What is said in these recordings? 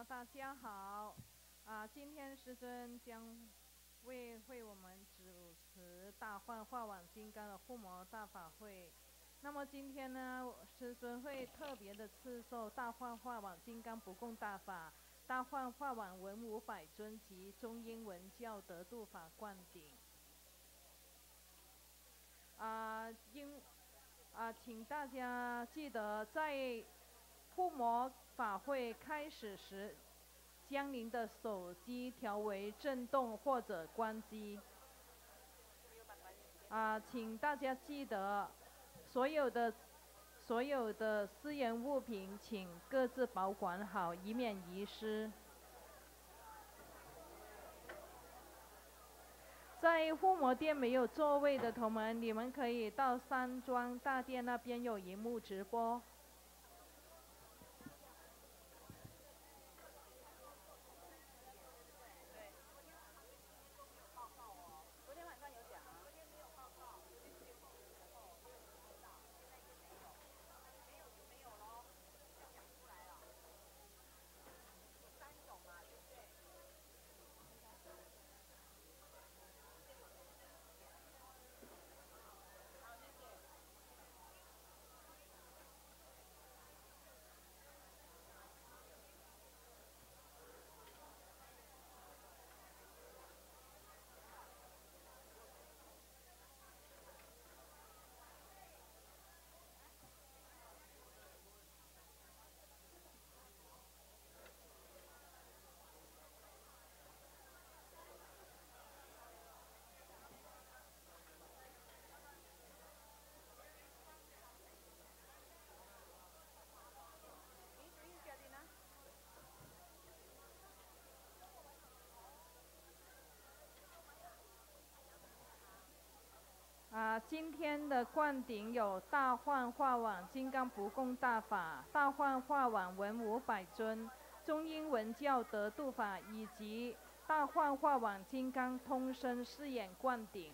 大家好，今天师尊将为我们主持大幻化网金刚的护摩大法会。那么今天呢，师尊会特别的赐授大幻化网金刚不共大法、大幻化网文武百尊及中英文教得度法灌顶。请大家记得在护摩法会开始时，将您的手机调为震动或者关机。请大家记得，所有的私人物品请各自保管好，以免遗失。在护摩殿没有座位的同门，你们可以到山庄大殿那边有荧幕直播。今天的灌顶有大幻化网金刚不共大法、大幻化网文武百尊、中英文教得度法以及大幻化网金刚通身饰演灌顶。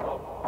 Homa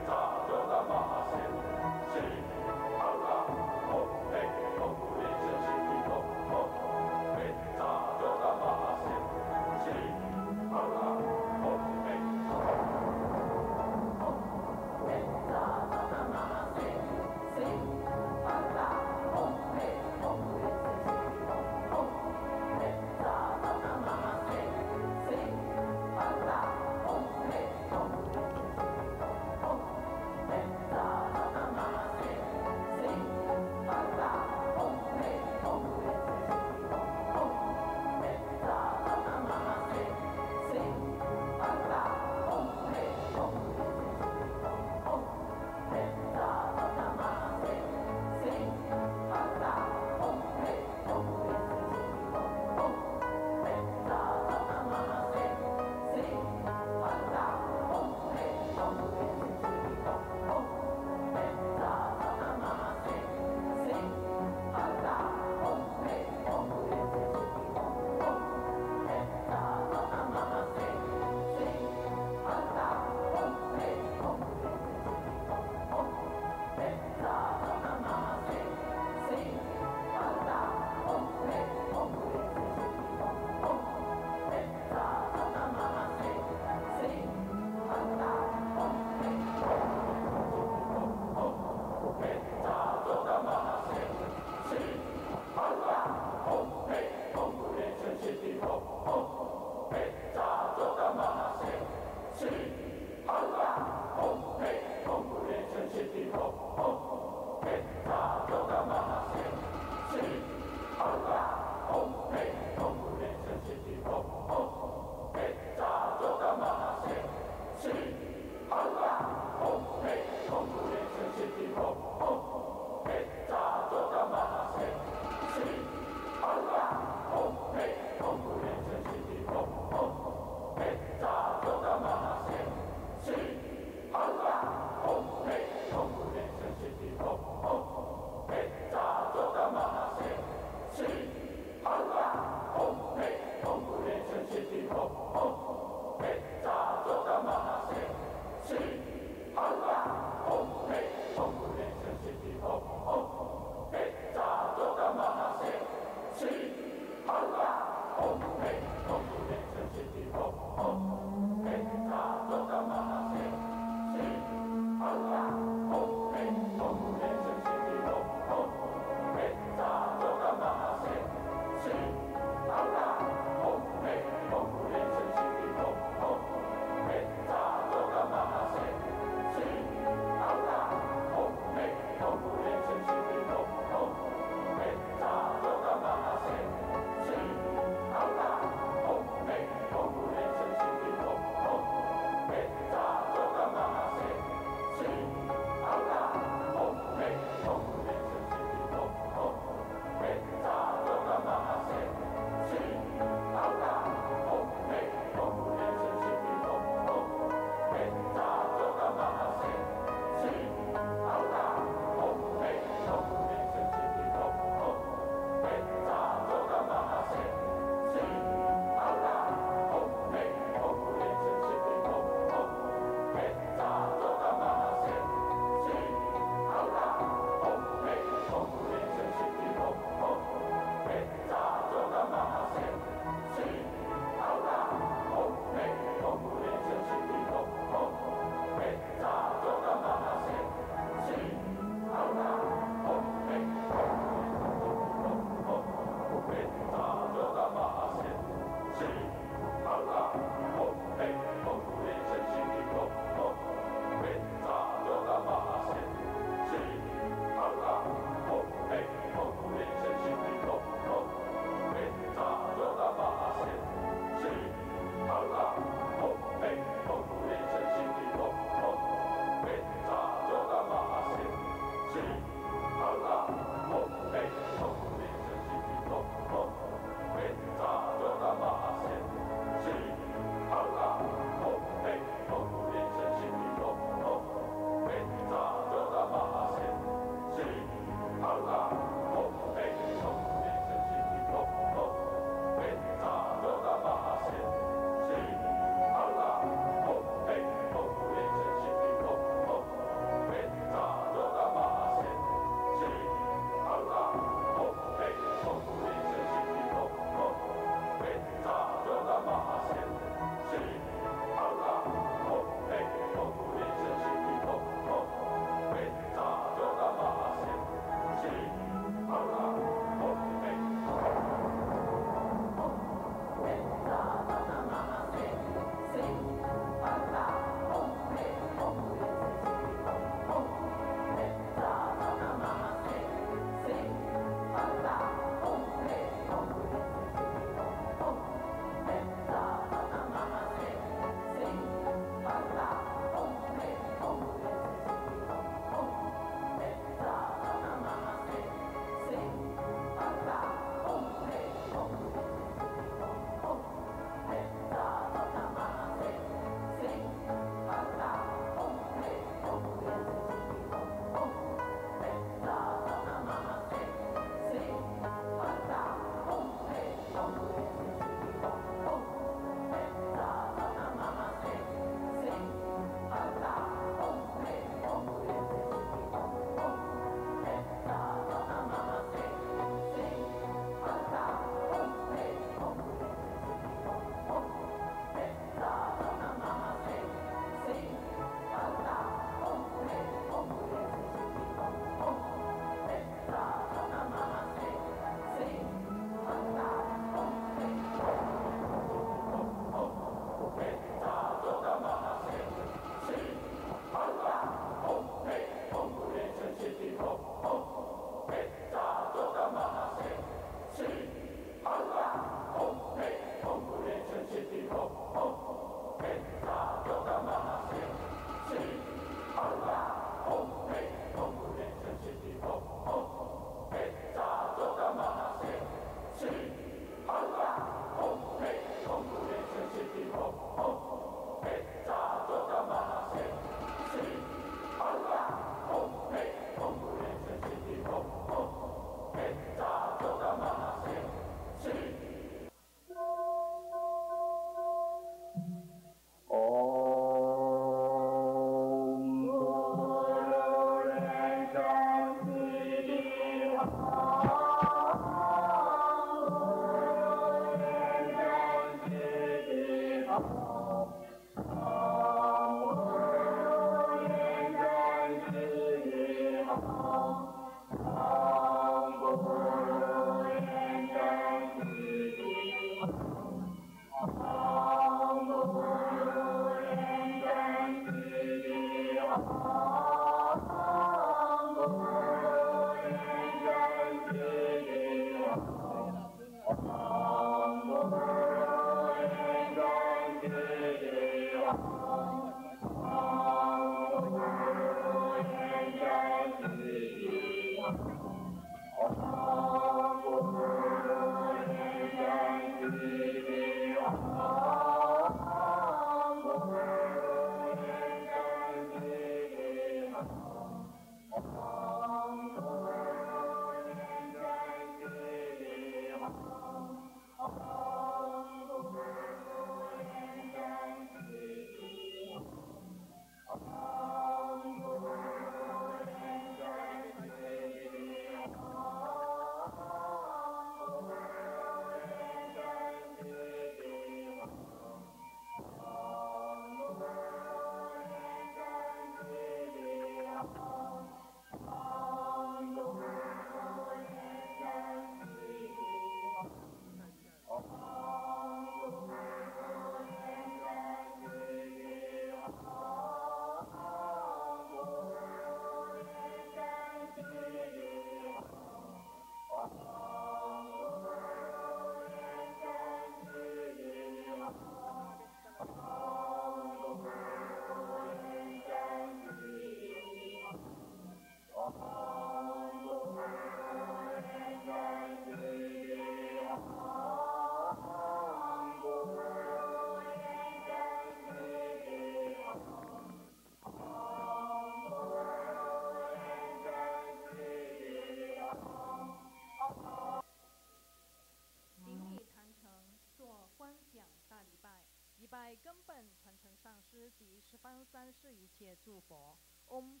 在根本传承上师及十方三世一切诸佛嗡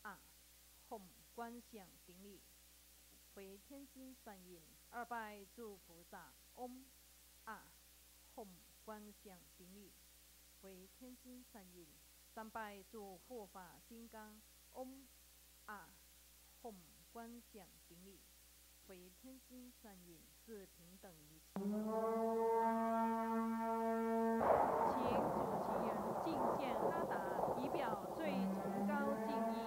啊吽观想顶礼，回天津善印。二拜诸菩萨嗡啊吽观想顶礼，回天津善印。三拜诸护法金刚嗡啊吽观想顶礼，回天津善印。四平等一切。请主持人敬献哈达，以表最崇高敬意。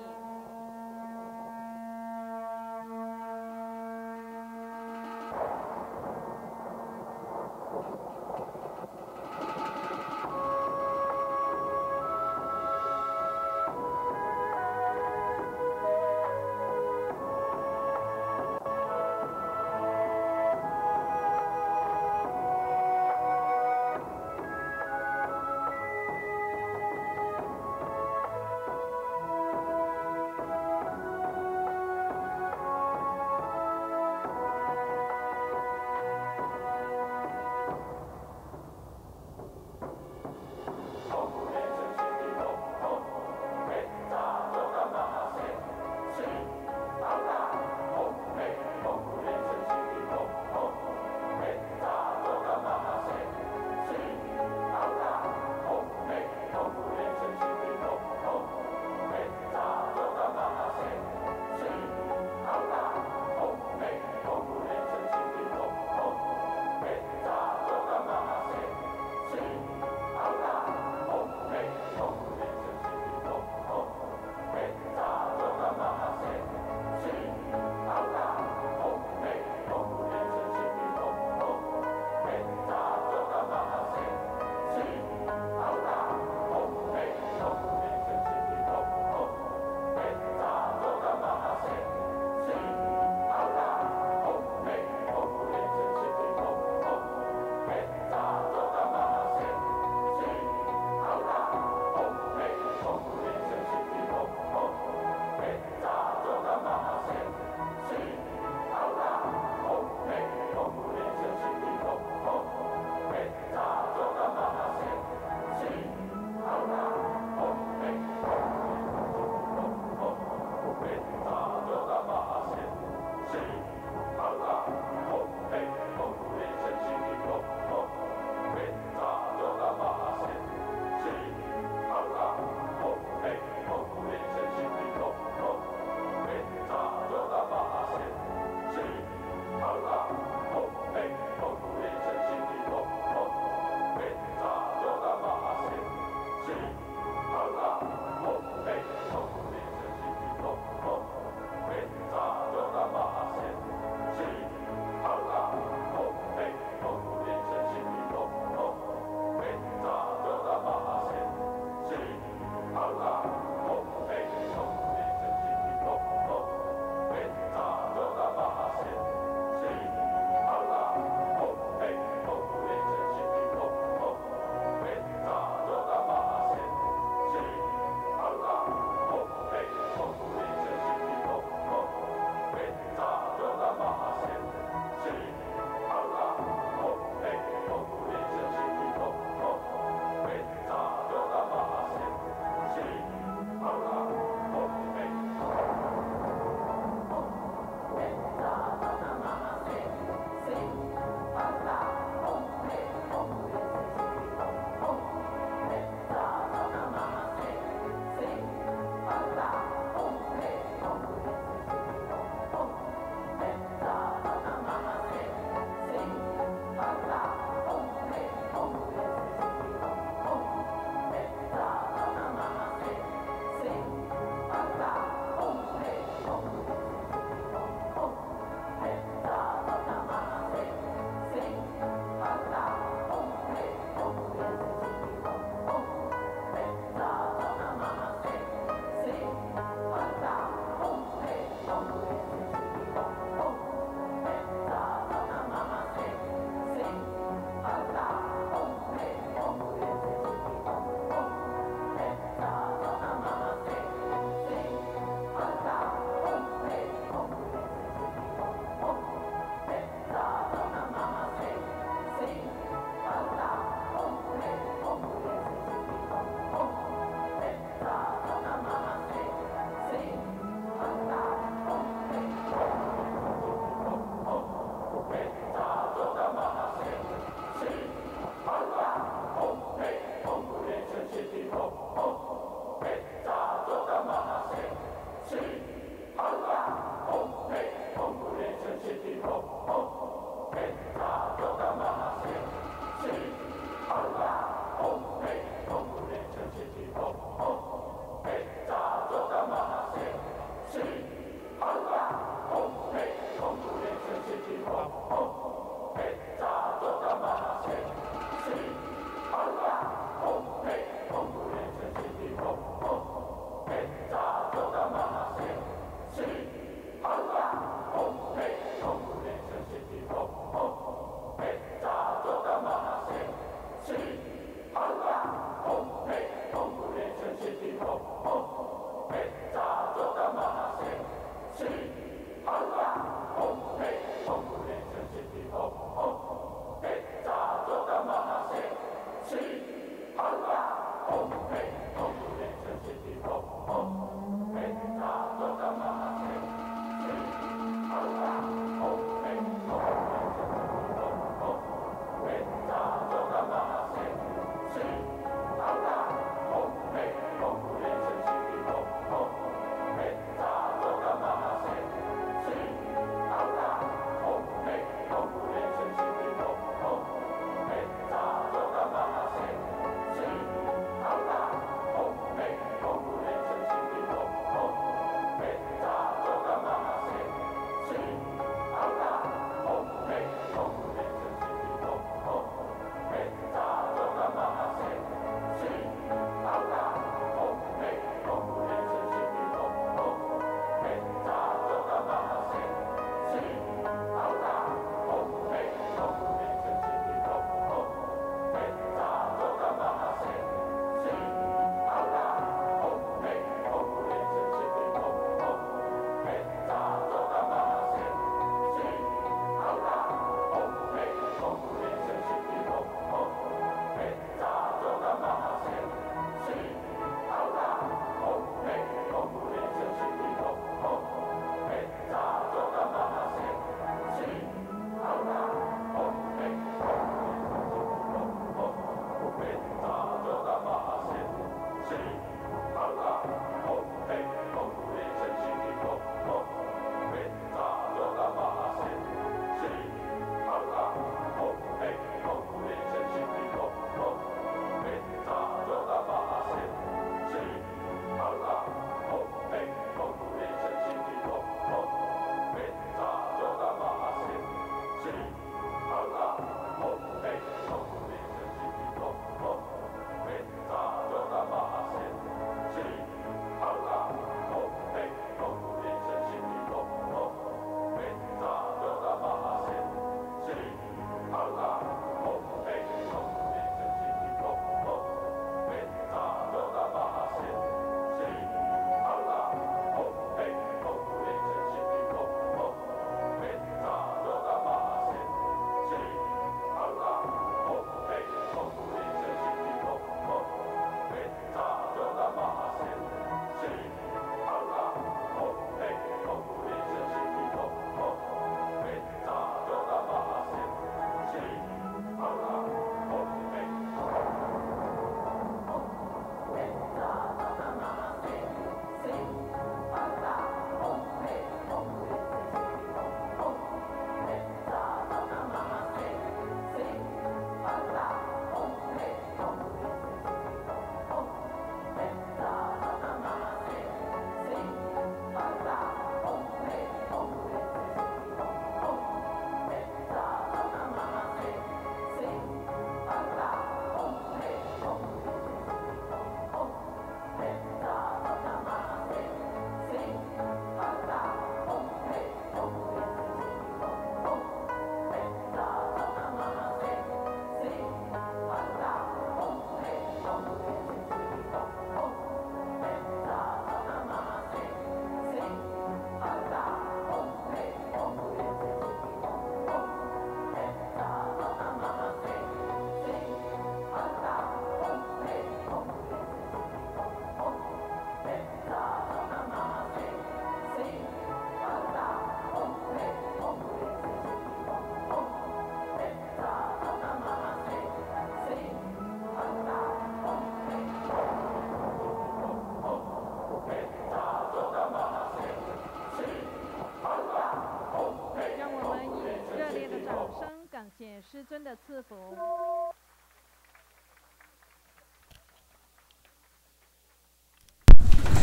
尊的赐福。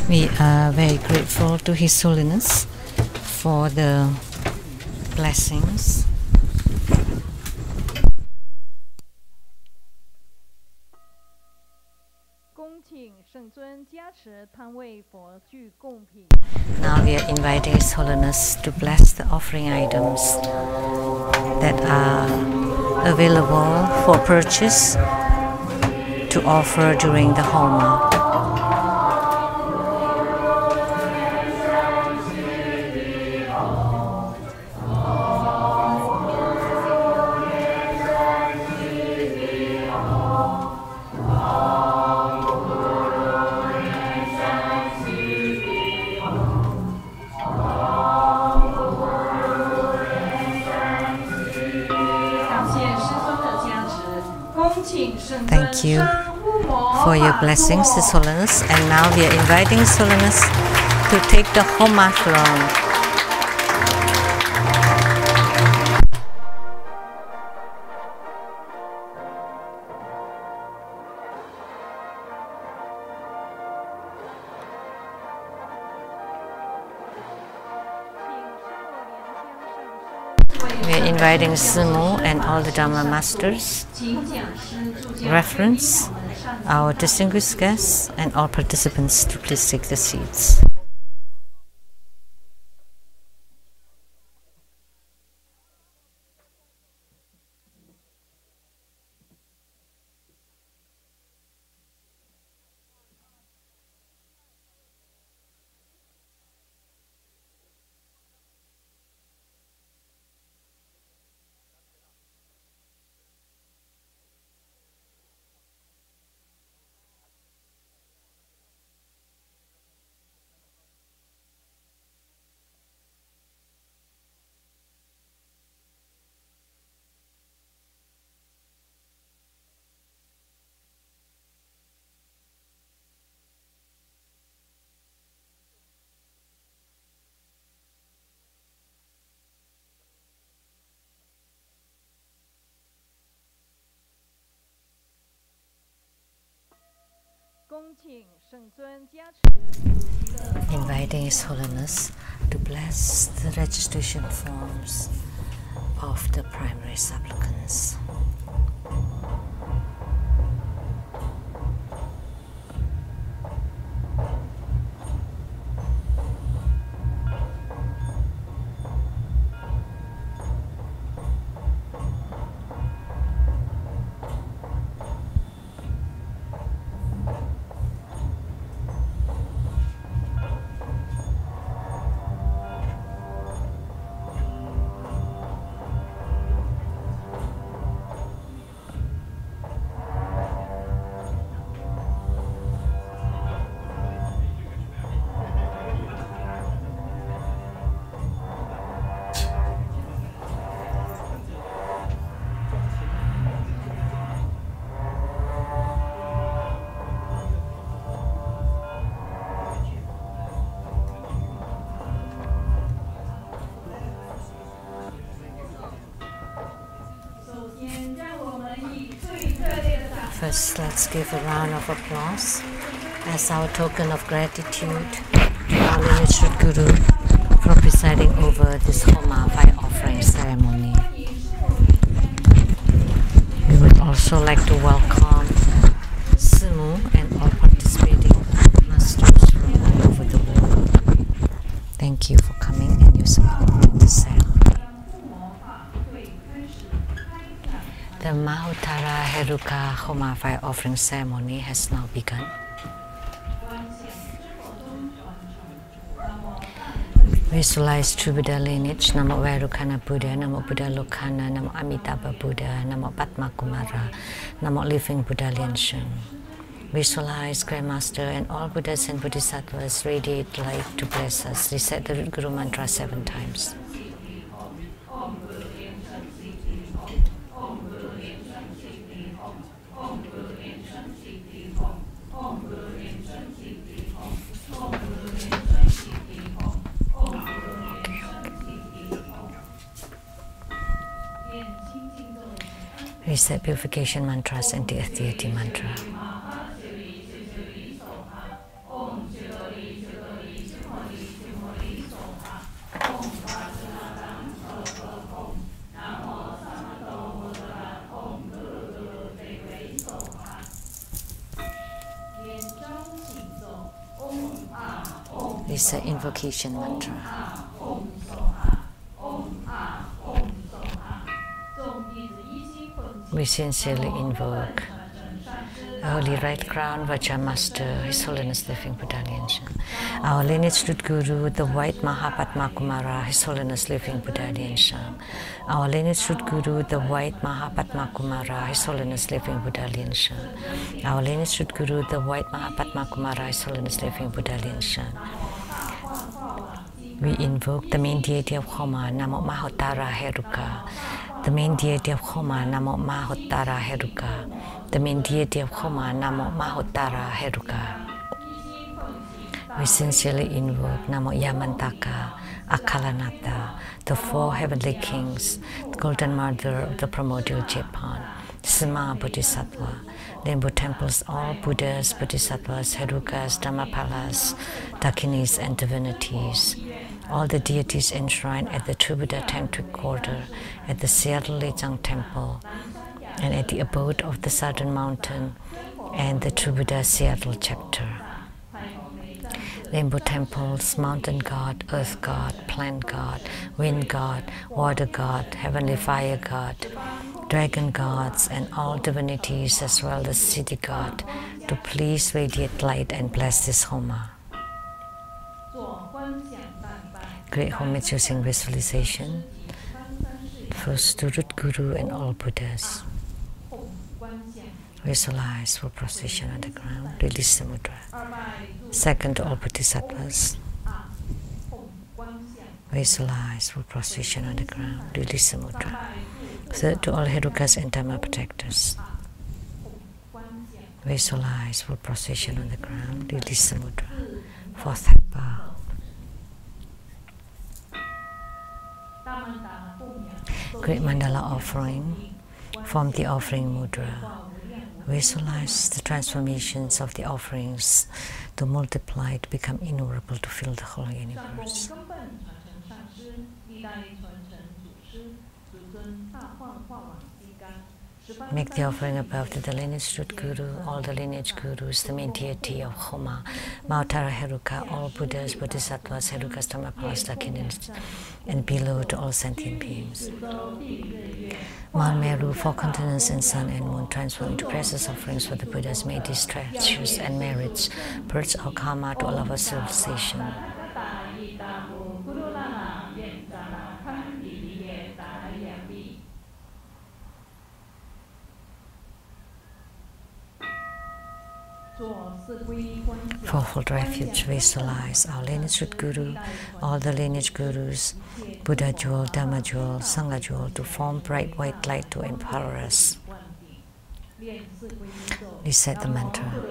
We are very grateful to His Holiness for the blessings. 恭请圣尊加持摊位佛具供品。Now we are inviting His Holiness to bless the offering items that are available for purchase to offer during the Homa. Thank you for your blessings, His Holiness. And now we are inviting His Holiness to take the Homa throne. We are inviting Simu and all the Dharma Masters, reference, our distinguished guests, and all participants to please take the seats. Inviting His Holiness to bless the registration forms of the primary supplicants. First, let's give a round of applause as our token of gratitude to our lineage Guru for presiding over this Homa fire offering ceremony. We would also like to welcome Simu and all participating masters from all over the world. Thank you for coming and your support in this ceremony. The Mahottara Heruka Homa fire offering ceremony has now begun. Visualize true Buddha lineage, Namo Vairukkhana Buddha, Namo Buddha Lokhana, Namo Amitabha Buddha, Namo Padma Kumara, Namo Living Buddha Lian-Sheng. Visualize Grandmaster and all Buddhas and Bodhisattvas radiate light to bless us. Recite the root Guru mantra 7 times. Recite purification mantras and the deity mantra. Recite invocation mantra. We sincerely invoke our Holy Right Crown Vajra Master, His Holiness Living Buddha Lian-Sheng, our lineage root Guru, the White Mahapadma Kumara, His Holiness Living Buddha Lian-Sheng, our lineage root Guru, the White Mahapadma Kumara, His Holiness Living Buddha Lian-Sheng, our lineage root Guru, the White Mahapadma Kumara, His Holiness Living Buddha Lian-Sheng. We invoke the main deity of Homa, Namo Mahottara Heruka, the main deity of Homa, Namo Mahottara Heruka, the main deity of Homa, Namo Mahottara Heruka. We sincerely invoke Namo Yamantaka, Akalanata, the four heavenly kings, the golden mother of the primordial Japan, Sima Bodhisattva, Rainbow temples, all Buddhas, Bodhisattvas, Herukas, Dhammapalas, Dakinis, and divinities, all the deities enshrined at the True Buddha Tantric Quarter, at the Seattle Lechang Temple, and at the abode of the Southern Mountain, and the True Buddha Seattle Chapter. Rainbow temples, mountain god, earth god, plant god, wind god, water god, heavenly fire god, dragon gods, and all divinities as well as city god, to please radiate light and bless this Homa. Great homage using visualization. First to root Guru and all Buddhas. Visualize full procession on the ground, release the mudra. Second to all Bodhisattvas. Visualize full procession on the ground, release the mudra. Third to all Herukas and Dhamma protectors. Visualize full procession on the ground, release the mudra. Fourth head bow. Great mandala offering. Form the offering mudra. Visualize the transformations of the offerings to multiply, to become innumerable, to fill the whole universe. Make the offering above to the lineage root Guru, all the lineage Gurus, the main deity of Homa, Mahottara Heruka, all Buddhas, Bodhisattvas, Herukas, Dhammapalas, Dakinis, and below to all sentient beings. Mount Meru, four continents, and sun and moon transform into precious offerings for the Buddhas. May these treasures and merits purge our karma to all of our civilization. Fourfold refuge, visualize our lineage root Guru, all the lineage Gurus, Buddha jewel, Dhamma jewel, Sangha jewel, to form bright white light to empower us. Recite the mantra.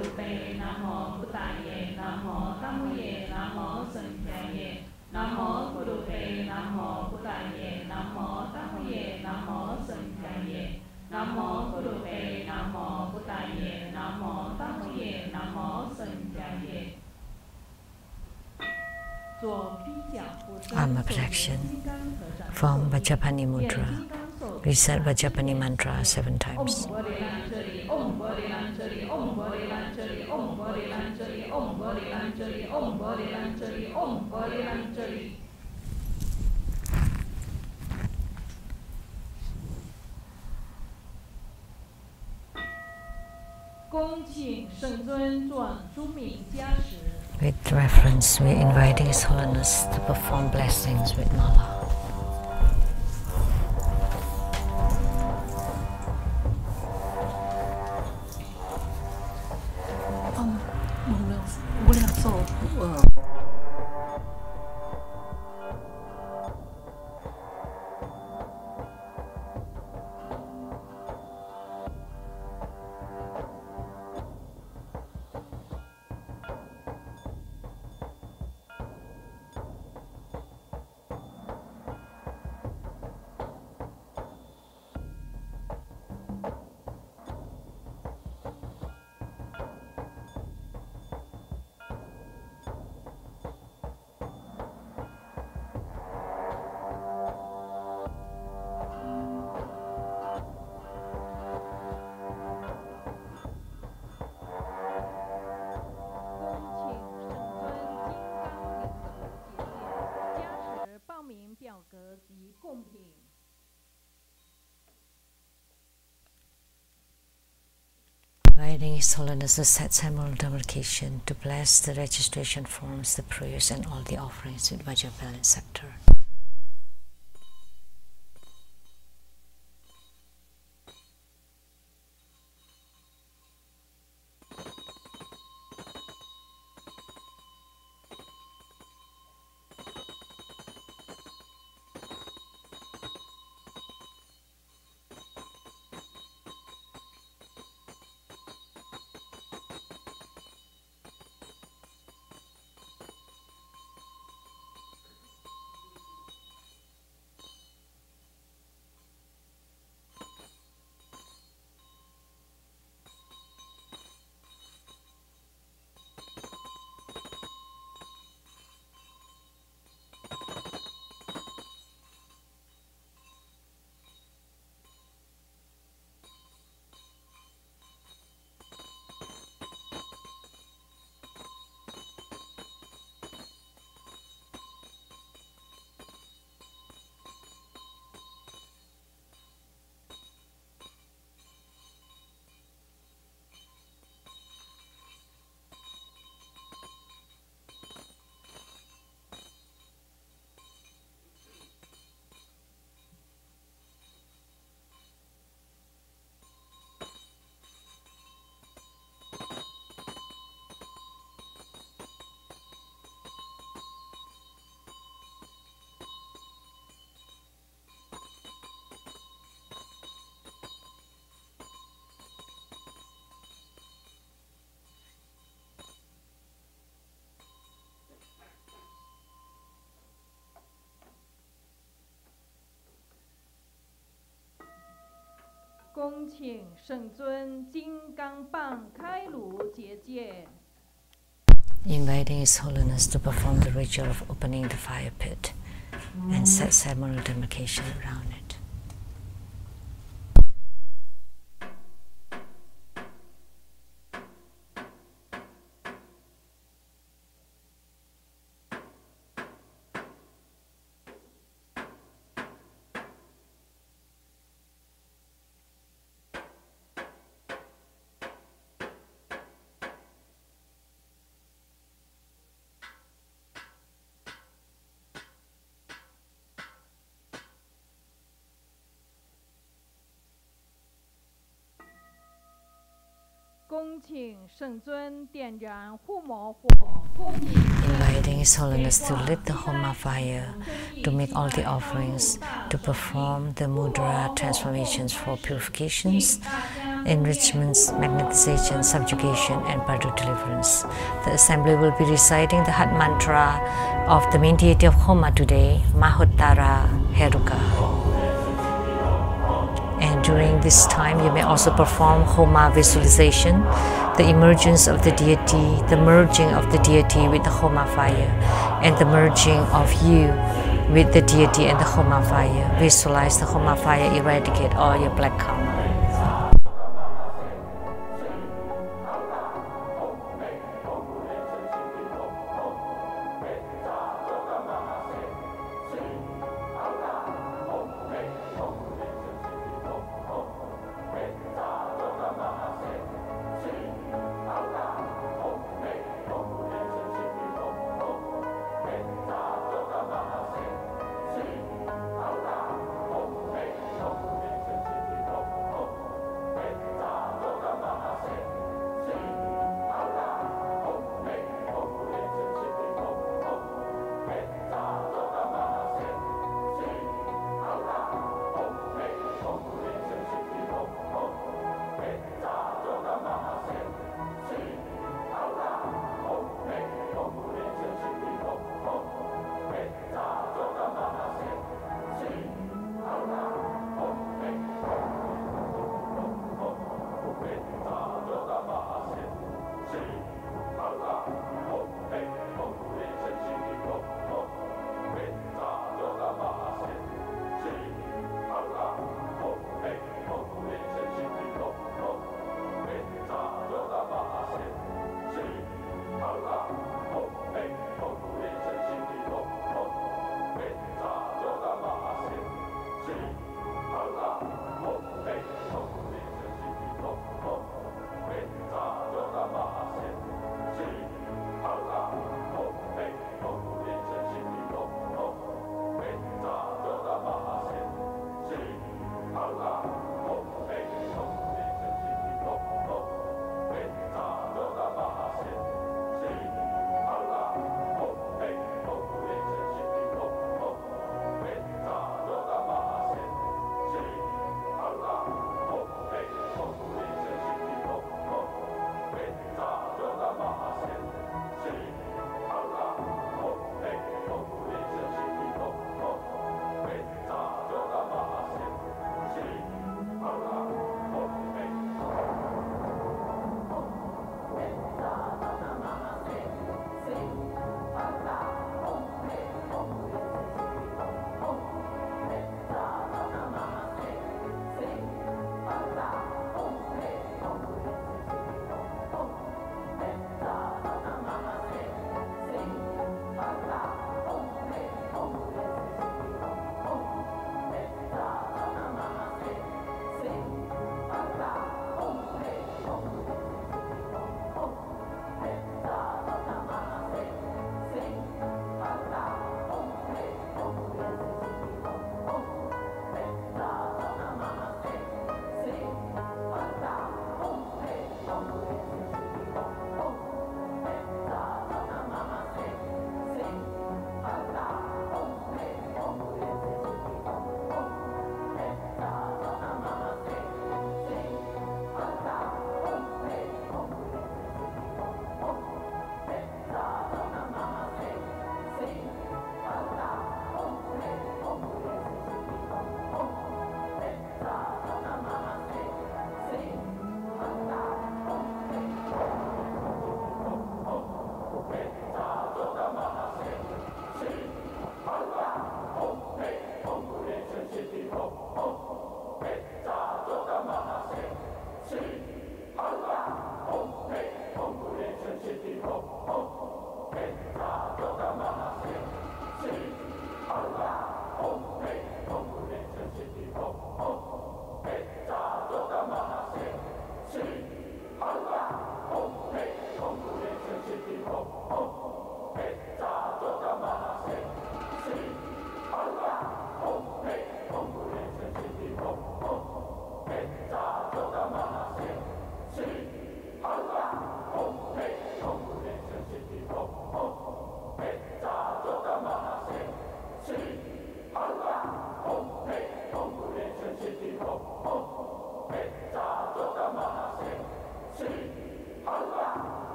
Armor protection. Form Vajrapani mudra. Recite Vajrapani mantra 7 times. With reverence, we invite His Holiness to perform blessings with mala. Inviting His Holiness the set ceremonial demarcation to bless the registration forms, the prayers, and all the offerings with Vajrapal and scepter. Inviting His Holiness to perform the ritual of opening the fire pit and set ceremonial demarcation around it. Inviting His Holiness to lit the Homa fire, to make all the offerings, to perform the mudra transformations for purifications, enrichments, magnetization, subjugation, and pardon deliverance. The assembly will be reciting the heart mantra of the main deity of Homa today, Mahottara, Heruka. And during this time, you may also perform Homa visualization, the emergence of the deity, the merging of the deity with the Homa fire, and the merging of you with the deity and the Homa fire. Visualize the Homa fire eradicate all your black karma.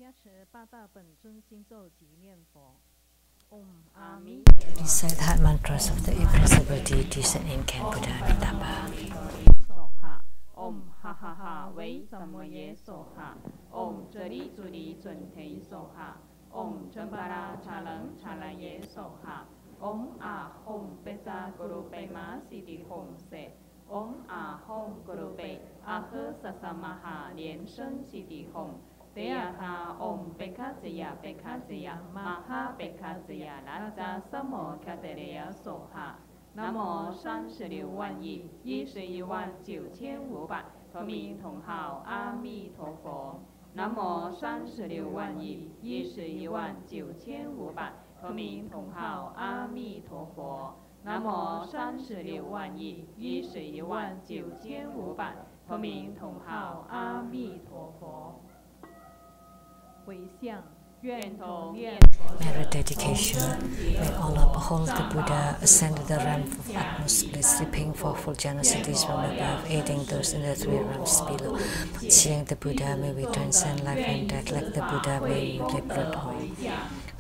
加持八大本尊心咒及念佛。Om Ami. Recite heart mantras of the invisible deities and incarnate Buddha Amitabha. Om ha ha ha 为什么耶娑哈 Om 这里主里准提娑哈 Om 真巴拉查楞查兰耶娑哈 Om 阿吽贝萨咕噜贝玛西迪吽塞 Om 阿吽咕噜贝阿呵萨萨玛哈连生西迪吽 เ Teyaha Om Pekasya Pekasya Maha Pekasya Raja Samo Katereya Soha Namo 36万亿11万9500同名同号阿弥陀佛。南无36万亿11万9500同名同号阿弥陀佛。南无36万亿11万9500同名同号阿弥陀佛。回向。愿同念 Merit dedication. May Allah behold the Buddha ascended the realm of utmost bliss, repaying fourfold generosities from above, aiding those in the three realms below. Seeing the Buddha, may we transcend life and death. Like the Buddha, may we liberate all.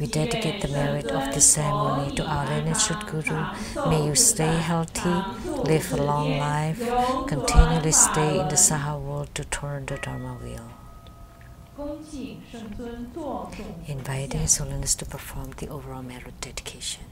We dedicate the merit of this ceremony to our lineage Guru. May you stay healthy, live a long life, continually stay in the Saha world to turn the Dharma wheel. Inviting His Holiness to perform the overall merit dedication.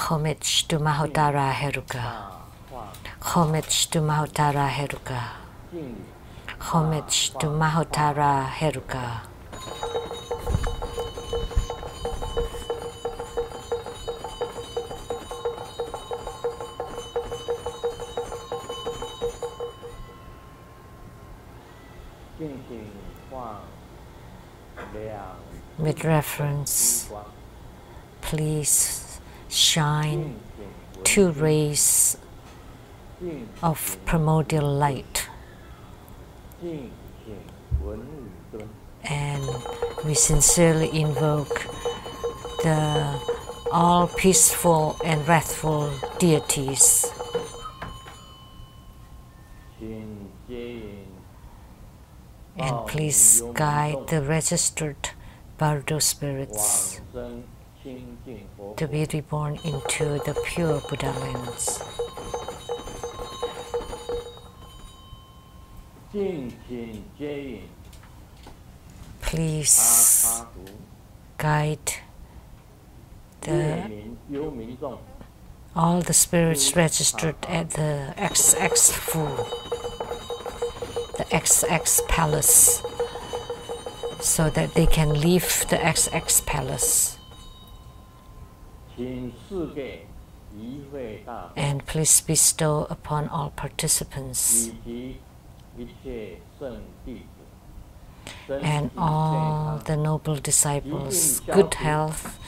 Homage to Mahottara Heruka. Homage to Mahottara Heruka. Homage to Mahottara Heruka. With reverence, please shine two rays of primordial light, and we sincerely invoke the all peaceful and wrathful deities. And please guide the registered Bardo spirits to be reborn into the pure Buddha lands. Please guide all the spirits registered at the XX Fu, the XX Palace, so that they can leave the XX Palace. And please bestow upon all participants and all the noble disciples good health,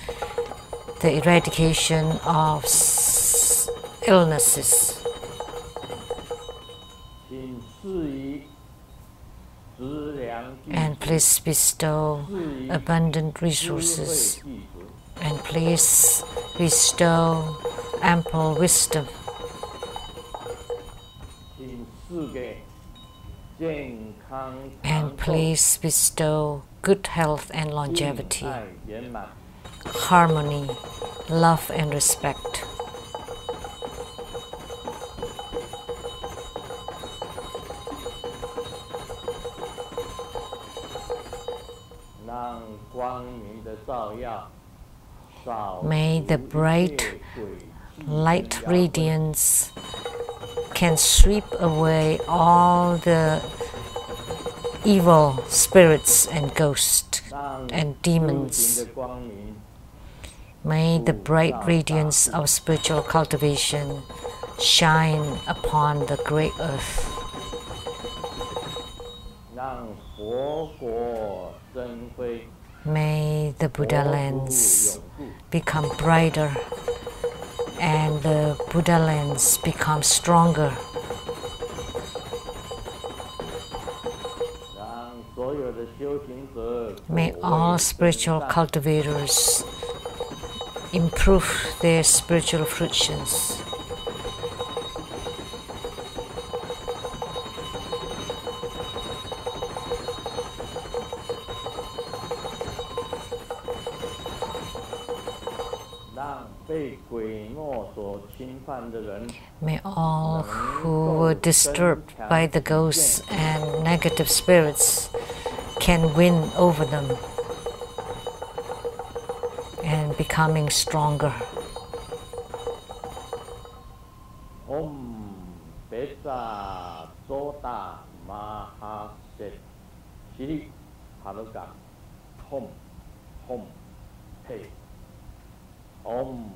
the eradication of illnesses. And please bestow abundant resources, and please bestow ample wisdom. And please bestow good health and longevity, harmony, love and respect. May the bright light radiance can sweep away all the evil spirits and ghosts and demons. May the bright radiance of spiritual cultivation shine upon the great earth. May the Buddha lands become brighter and the Buddha lands become stronger. May all spiritual cultivators improve their spiritual fruitions. May all who were disturbed by the ghosts and negative spirits can win over them and becoming stronger. Om Besa Sota Mahaset Shri Heruka Hom Hom Hey. Om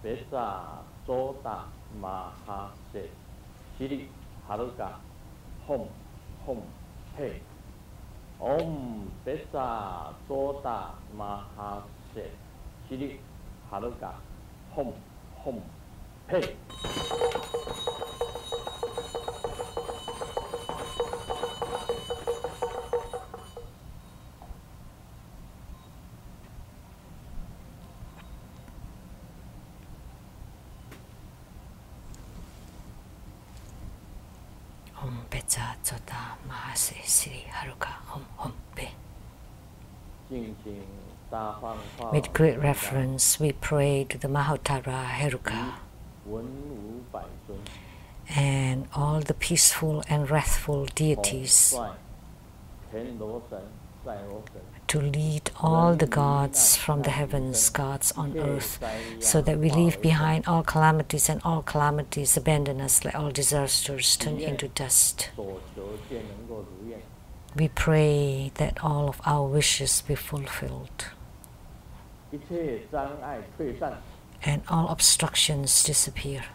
Besa Sota Mahaset Shri Heruka Hom Hom Hey. Om Besa Sota Mahaset Shri Heruka Hom Hom Hey. Om Petsa Tsota Mahase Sri Heruka Hom Hom Pe. With great reverence, we pray to the Mahottara Heruka and all the peaceful and wrathful deities to lead all the gods from the heavens, gods on earth, so that we leave behind all calamities and all calamities abandon us, let all disasters turn into dust. We pray that all of our wishes be fulfilled and all obstructions disappear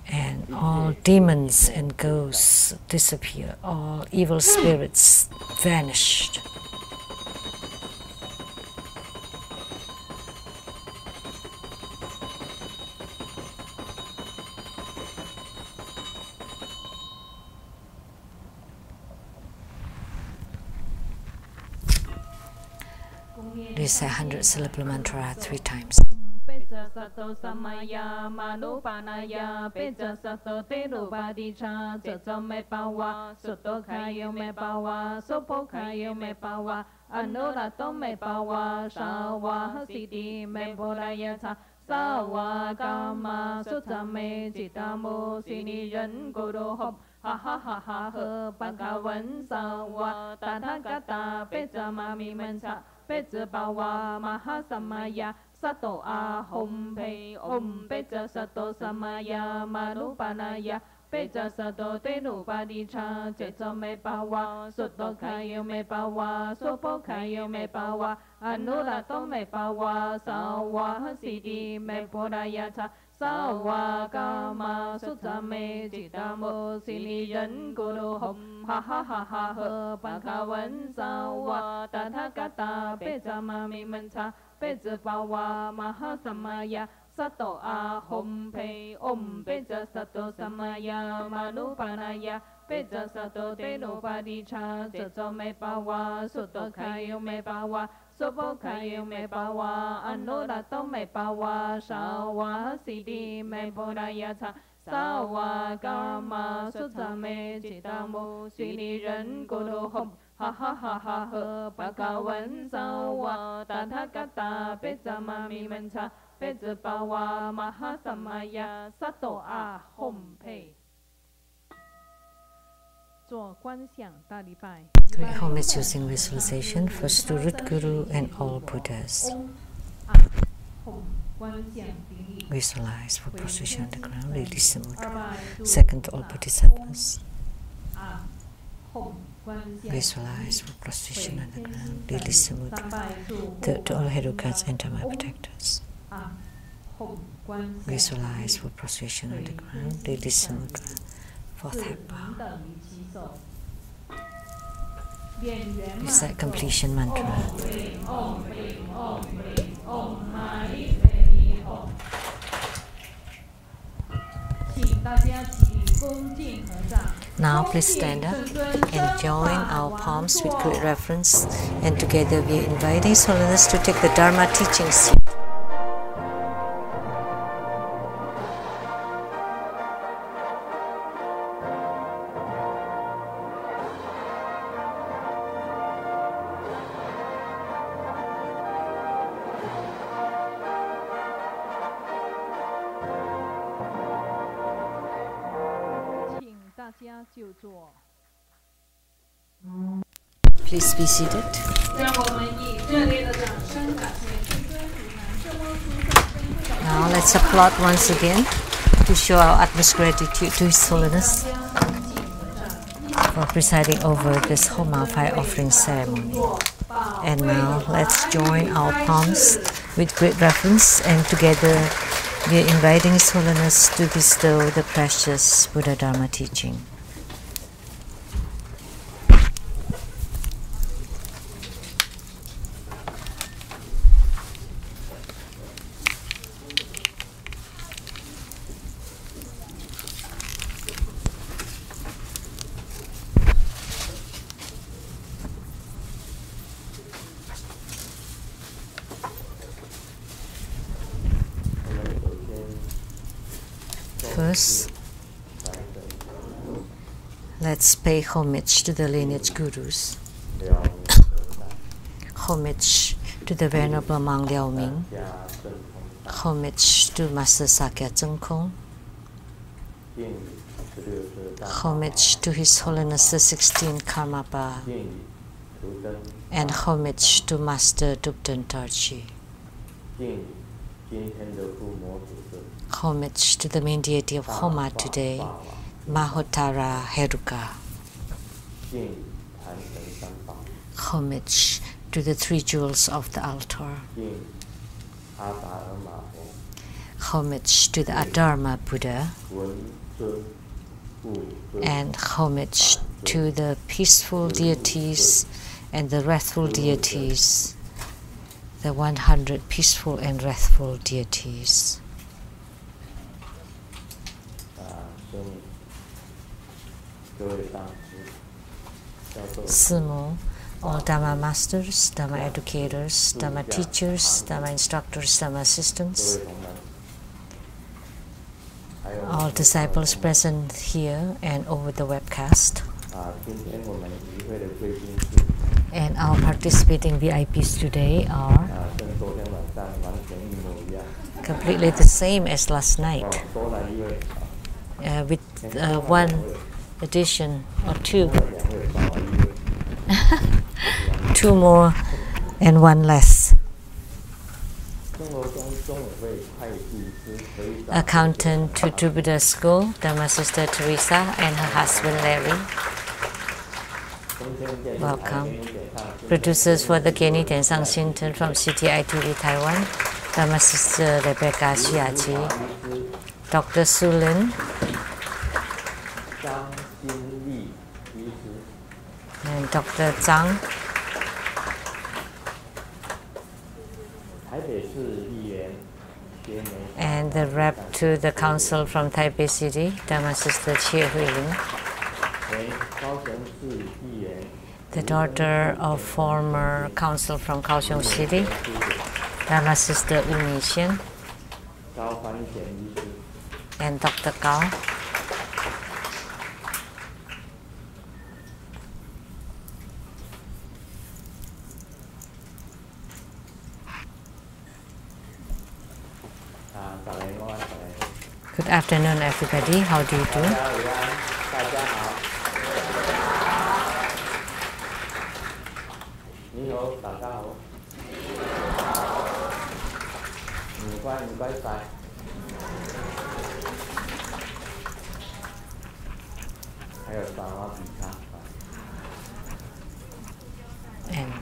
and all demons and ghosts disappear, all evil spirits vanished. Recite 100 syllable mantra 3 times. Pecha sato samaya manupanaya pecha sato terubadicha ceco me pawa soto kayo me pawa sopo kayo me pawa anurato me pawa shawa siti me boraya cha sawa kama sutta me citamu sini ren guru hop ha ha ha ha he bhagavan sawa tathagata pecha mami mancha pecha pawa mahasamaya Sato ahom pe om pecha sato samaya manupanaya pecha sato terubadicha ceco me pawa soto kayo me pawa sopo kayo me pawa anurato me pawa sawa sidi me porayacha sawa kama sutta me citamu sini ren guru hom ha ha ha ha he bhagavan sawa tathagata pecha mami mancha pecha pawa mahasamaya sato ahom pe om pecha sato samaya manupanaya pecha sato terubadicha ceco me pawa soto kayo me pawa sopo kayo me pawa anurato me pawa shawa sidi me porayacha sawa kama sutta me citamu sini ren guru hom ha ha ha ha he bhagavan sawa tathagata pecha mami mancha pecha pawa mahasamaya sato ahom pe. 做观想大礼拜。 Great homage using visualization first to root guru and all Buddhas. Visualize for prostration on the ground, release the mudra. Second to all bodhisattvas. Visualize for prostration on the ground, release the mudra. Third to all Herukas, enter my protectors. Visualize for prostration on the ground, release the mudra. Fourth head bow. Recite completion mantra. Now please stand up and join our palms with great reverence, and together we are inviting His Holiness to take the Dharma teaching seat. 他就坐。 Please be seated. 让我们以热烈的掌声感谢至尊如来这么殊胜珍贵的。 Now let's applaud once again to show our utmost gratitude to His Holiness for presiding over this Homa fire offering ceremony. And now let's join our palms with great reverence, and together we are inviting His Holiness to bestow the precious Buddha Dharma teaching. First, let's pay homage to the lineage gurus, homage to the Venerable Monk Liao Ming, homage to Master Sakya Zeng Kong, homage to His Holiness the 16th Karmapa, and homage to Master Dubden Tarchi. Homage to the main deity of Homa today, Mahottara Heruka. Homage to the three jewels of the altar. Homage to the Adharma Buddha. And homage to the peaceful deities and the wrathful deities, the 100 peaceful and wrathful deities. Sumo, all Dharma masters, Dharma educators, Dharma teachers, Dharma instructors, Dharma assistants, all disciples present here and over the webcast, and our participating VIPs today are completely the same as last night, with one addition or two. Two more and one less. Accountant to Buddha School, Dharma Sister Teresa and her husband Larry. Welcome. Producers for the Kenny Tensang Shinton from CTI TV Taiwan, Dharma Sister Rebecca Shiachi, Dr. Sulin, and Dr. Zhang, and the rep to the council from Taipei City, Dharma Sister Chia Hui-Ling, the daughter of former council from Kaohsiung City, Dharma Sister Wu Shen, and Dr. Gao. Good afternoon, everybody. How do you do? And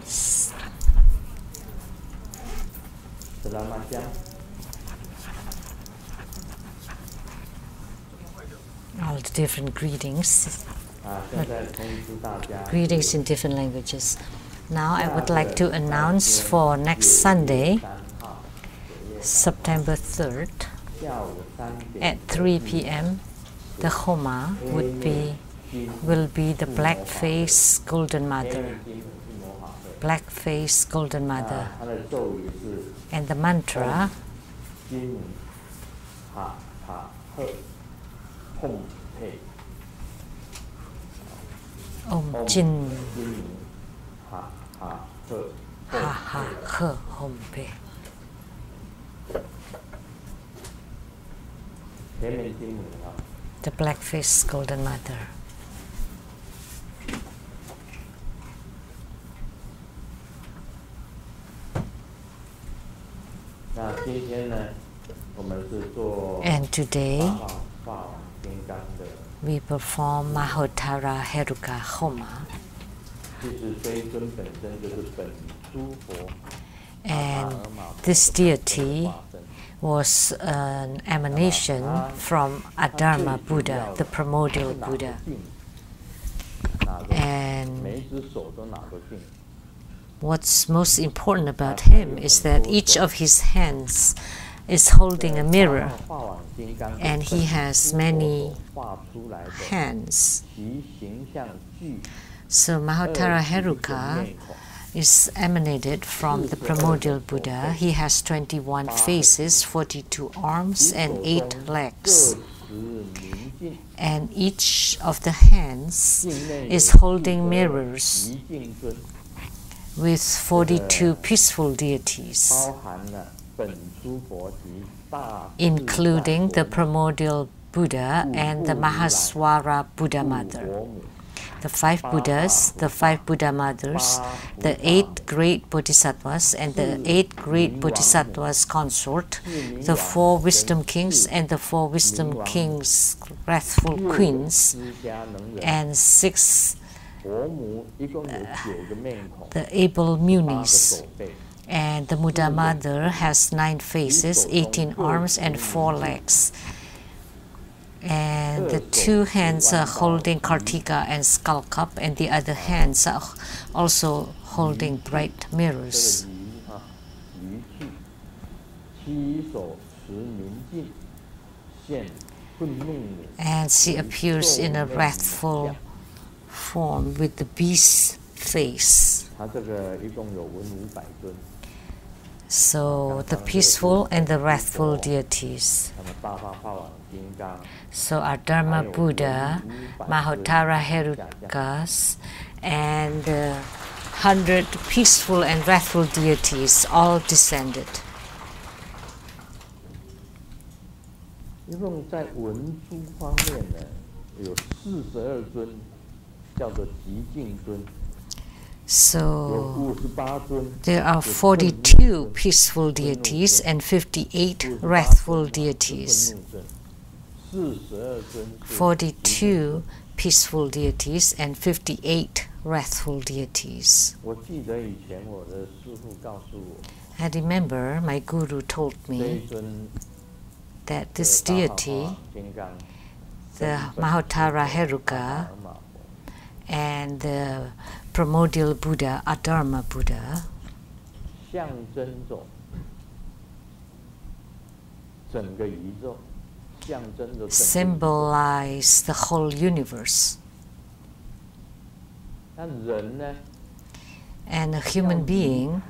all the different greetings, greetings in different languages. Now I would like to announce for next Sunday, September 3rd, at 3 p.m. the Homa will be the Black Face Golden Mother. Black Face Golden Mother. And the mantra, Om Jin Ha Ha He Hom Pe. The Black Face Golden Mother. And today we perform Mahottara Heruka Homa. And this deity was an emanation from Adharma Buddha, the primordial Buddha. And what's most important about him is that each of his hands is holding a mirror, and he has many hands. So Mahottara Heruka is emanated from the primordial Buddha. He has 21 faces, 42 arms, and 8 legs. And each of the hands is holding mirrors with 42 peaceful deities, including the primordial Buddha and the Mahaswara Buddha Mother, the 5 Buddhas, the 5 Buddha Mothers, the 8 great Bodhisattvas, and the 8 great Bodhisattvas consort, the 4 wisdom kings and the 4 wisdom kings' wrathful queens, and 6 the able munis. And the Buddha Mother has 9 faces, 18 arms, and 4 legs. And the 2 hands are holding Kartika and skull cup, and the other hands are also holding bright mirrors. And she appears in a wrathful form with the beast face. So the peaceful and the wrathful deities. So our Dharma Buddha, Mahottara Herukas, and 100 peaceful and wrathful deities all descended. So there are 42 peaceful deities and 58 wrathful deities. 42 peaceful deities and 58 wrathful deities. I remember my guru told me that this deity, the Mahottara Heruka, and the primordial Buddha, Adharma Buddha, symbolize the whole universe. And a human being,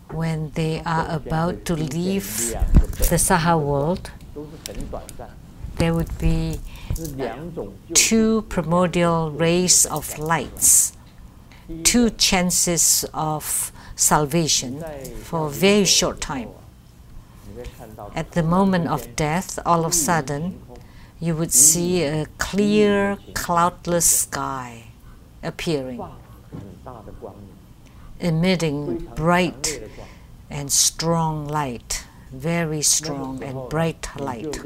when they are about to leave the Saha world, there would be 2 primordial rays of lights, 2 chances of salvation for a very short time. At the moment of death, all of a sudden, you would see a clear, cloudless sky appearing, emitting bright and strong light, very strong and bright light.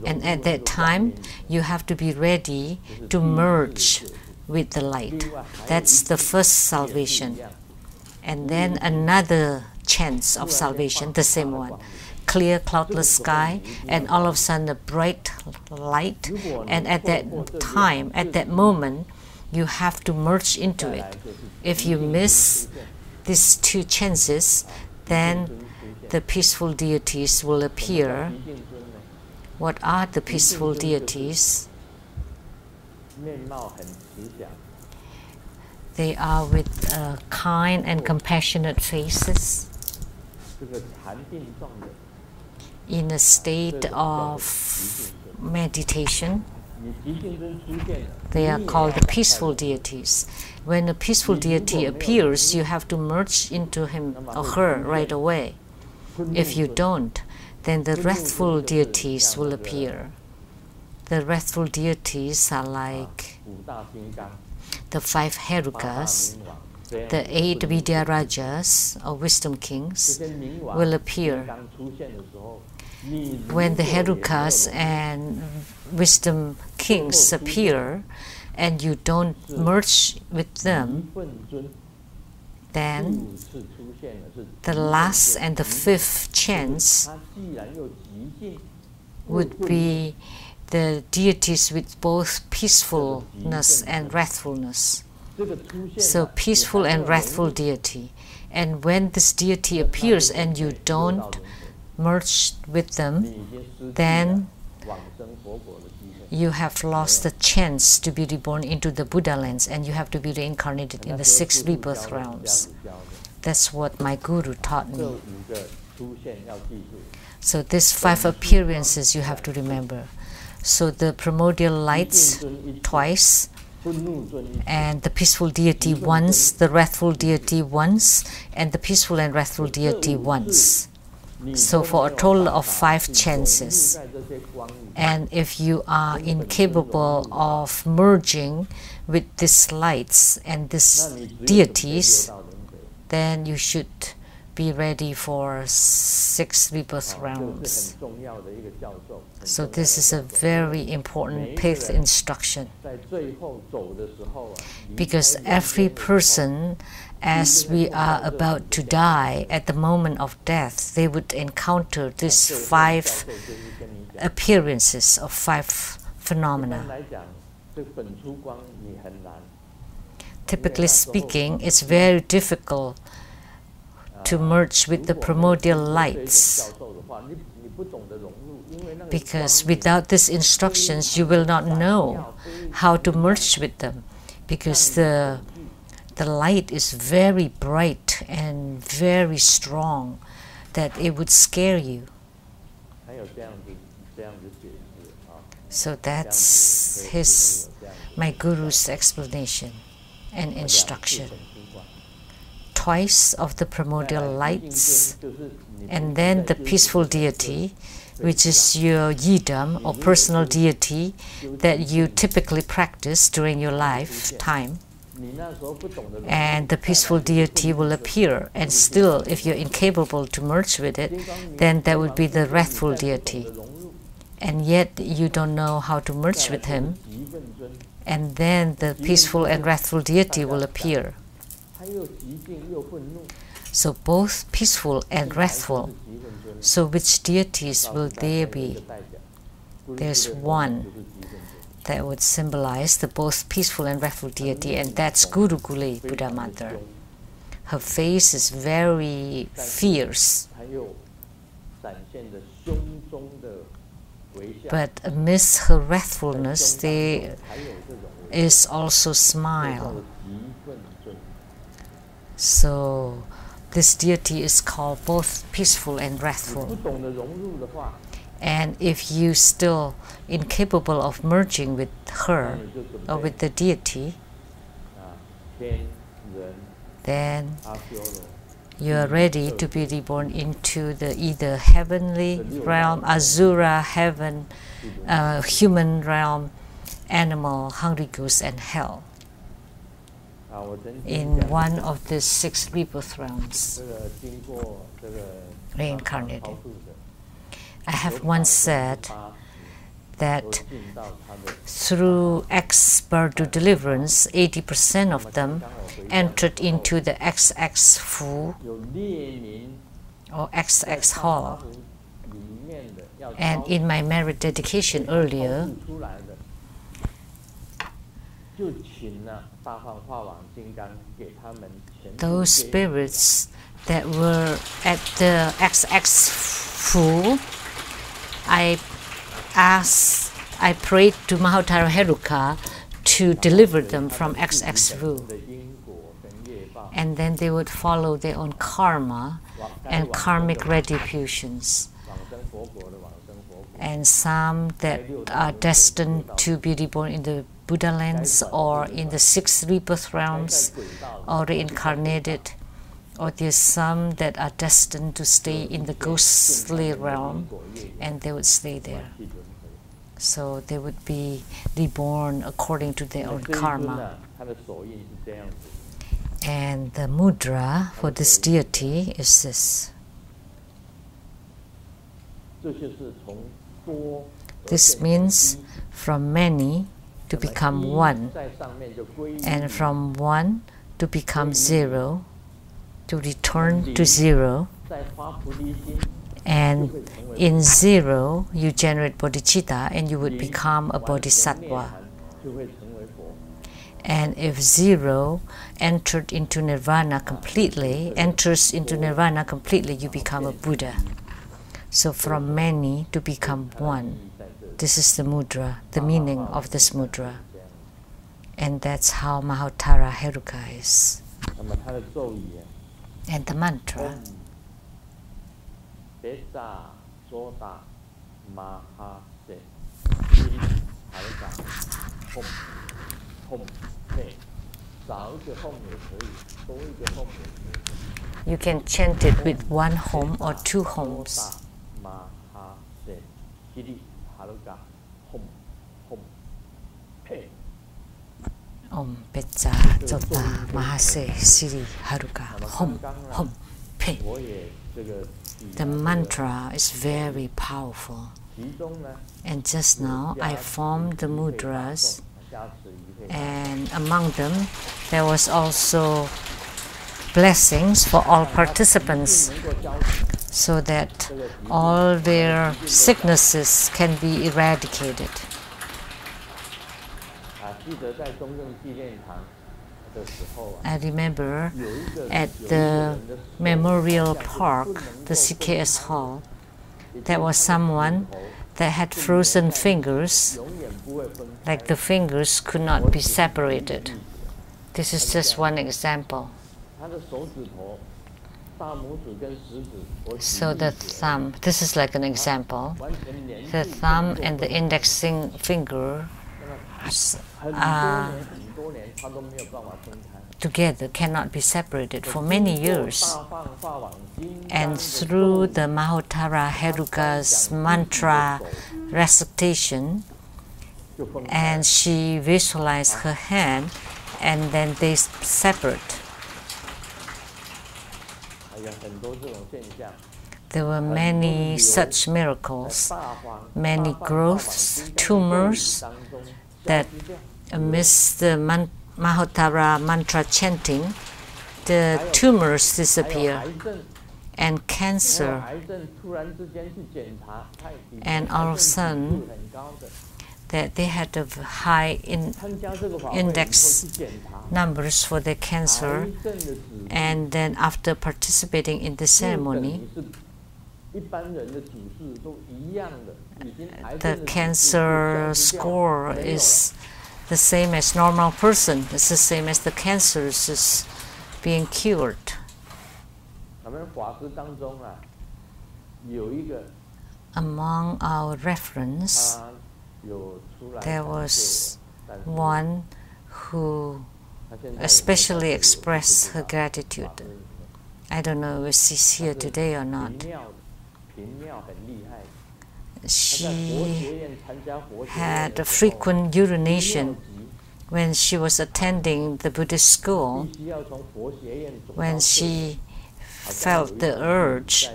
And at that time, you have to be ready to merge with the light. That's the first salvation. And then another chance of salvation, the same one. Clear, cloudless sky, and all of a sudden a bright light. And at that time, at that moment, you have to merge into it. If you miss these 2 chances, then the peaceful deities will appear. What are the peaceful deities? They are with kind and compassionate faces, in a state of meditation. They are called the peaceful deities. When a peaceful deity appears, you have to merge into him or her right away. If you don't, then the wrathful deities will appear. The wrathful deities are like the 5 Herukas, the 8 Vidya Rajas, or wisdom kings, will appear. When the Herukas and wisdom kings appear, and you don't merge with them, then the last and the 5th chance would be the deities with both peacefulness and wrathfulness. So peaceful and wrathful deity. And when this deity appears and you don't merge with them, then you have lost the chance to be reborn into the Buddha lands, and you have to be reincarnated in the 6 rebirth realms. That's what my guru taught me. So these 5 appearances you have to remember. So the primordial lights twice, and the peaceful deity once, the wrathful deity once, and the peaceful and wrathful deity once. So for a total of 5 chances. And if you are incapable of merging with these lights and these deities, then you should be ready for 6 rebirth rounds. So this is a very important path instruction, because every person, as we are about to die, at the moment of death, they would encounter these 5 appearances of 5 phenomena. Typically speaking, it's very difficult to merge with the primordial lights, because without these instructions you will not know how to merge with them, because the light is very bright and very strong that it would scare you. So that's my guru's explanation and instruction. Twice of the primordial lights, and then the peaceful deity, which is your yidam or personal deity that you typically practice during your lifetime. And the peaceful deity will appear, and still if you're incapable to merge with it, then that would be the wrathful deity. And yet you don't know how to merge with him, and then the peaceful and wrathful deity will appear. So both peaceful and wrathful. So which deities will there be? There's one that would symbolize the both peaceful and wrathful deity, and that's Guru Gule, Buddha Mother. Her face is very fierce, but amidst her wrathfulness there is also smile. So this deity is called both peaceful and wrathful. And if you still incapable of merging with her or with the deity, then you are ready to be reborn into the either heavenly realm, Asura, heaven, human realm, animal, hungry ghost, and hell, in one of the 6 rebirth realms, reincarnated. I have once said that through ex-Bardo deliverance, 80% of them entered into the XX Fu or XX Hall. And in my merit dedication earlier, those spirits that were at the XX Fu, I prayed to Mahottara Heruka to deliver them from XX Fu. And then they would follow their own karma and karmic retributions. And some that are destined to be reborn in the Buddha lands or in the 6 rebirth realms or reincarnated, or there's some that are destined to stay in the ghostly realm, and they would stay there. So they would be reborn according to their own karma. And the mudra for this deity is this. This means from many to become one, and from one to become zero, to return to zero, and in zero you generate bodhicitta and you would become a bodhisattva. And if zero enters into nirvana completely, you become a Buddha. So from many to become one. This is the mudra, the meaning of this mudra. And that's how Mahottara Heruka is. And the mantra. You can chant it with one home or two homes. Om Petsa Jota Mahase Siri Heruka Hom Hom Pe. The mantra is very powerful. And just now I formed the mudras, and among them there was also blessings for all participants, so that all their sicknesses can be eradicated. I remember at the Memorial Park, the CKS Hall, there was someone that had frozen fingers, like the fingers could not be separated. This is just one example. So the thumb, this is like an example, the thumb and the index finger together cannot be separated for many years. And through the Mahottara Heruka's mantra recitation, and she visualized her hand, and then they separate. There were many such miracles, many growths, tumors, that amidst the Mahottara mantra chanting, the tumors disappear, and cancer, and all of a sudden that they had a high index numbers for their cancer, and then after participating in the ceremony, the cancer score is the same as normal person. It's the same as the cancer is being cured. Among our reference, there was one who especially expressed her gratitude. I don't know if she's here today or not. She had a frequent urination when she was attending the Buddhist school. When she felt the urge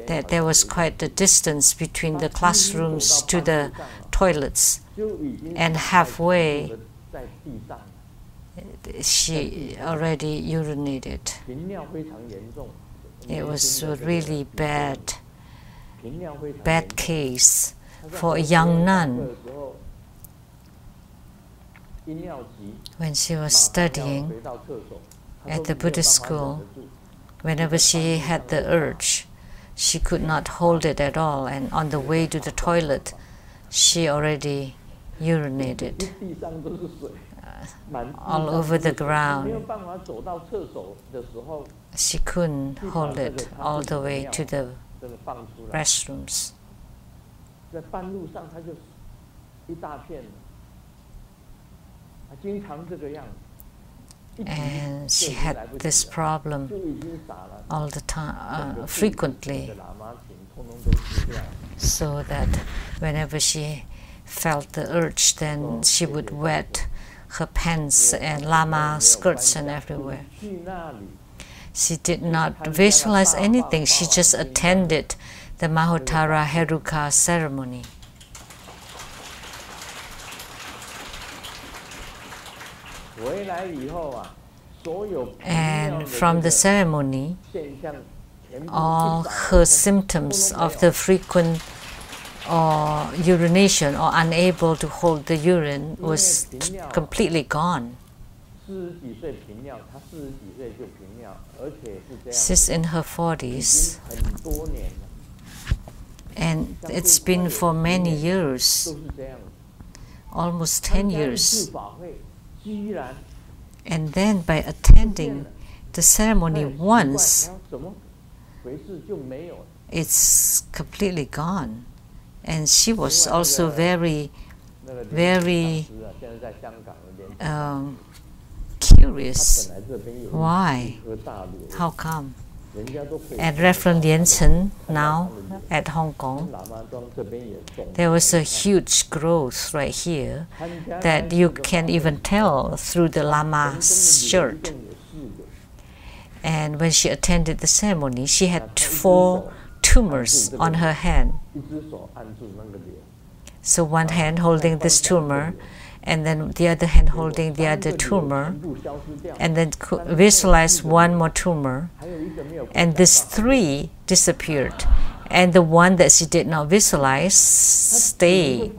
that there was quite a distance between the classrooms to the toilets, and halfway she already urinated. It was a really bad case for a young nun. When she was studying at the Buddhist school, whenever she had the urge, she could not hold it at all, and on the way to the toilet, she already urinated all over the ground. She couldn't hold it all the way to the restrooms. And she had this problem all the time, frequently, so that whenever she felt the urge, then she would wet her pants and lama skirts and everywhere. She did not visualize anything. She just attended the Mahottara Heruka ceremony. And from the ceremony, all her symptoms of the frequent urination or unable to hold the urine was completely gone. She's in her 40s, and it's been for many years, almost 10 years. And then by attending the ceremony once, it's completely gone. And she was also very curious. Why? How come? At Reverend Lian-Sheng, now at Hong Kong, there was a huge growth right here that you can even tell through the lama's shirt. And when she attended the ceremony, she had 4 tumors on her hand. So one hand holding this tumor, and then the other hand holding the other tumor, and then visualize one more tumor, and these 3 disappeared, and the one that she did not visualize stayed,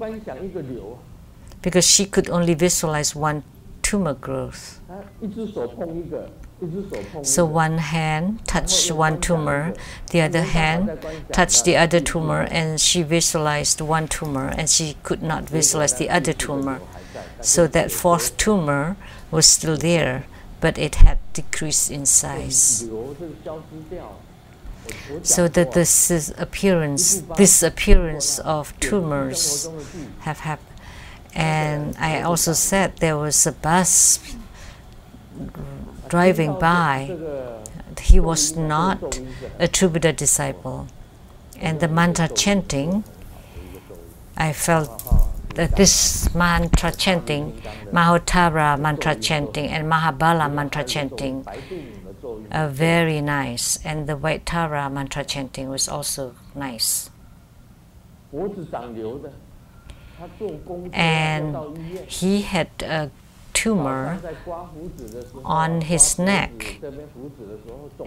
because she could only visualize one tumor growth. So one hand touched one tumor, the other hand touched the other tumor, and she visualized one tumor, and she could not visualize the other tumor. So that 4th tumor was still there, but it had decreased in size. So that this disappearance of tumors have happened. And I also said there was a bus driving by. He was not a true Buddha disciple. And the mantra chanting, I felt that this mantra chanting, Mahottara mantra chanting and Mahabala mantra chanting are very nice, and the White Tara mantra chanting was also nice. And he had a tumor on his neck,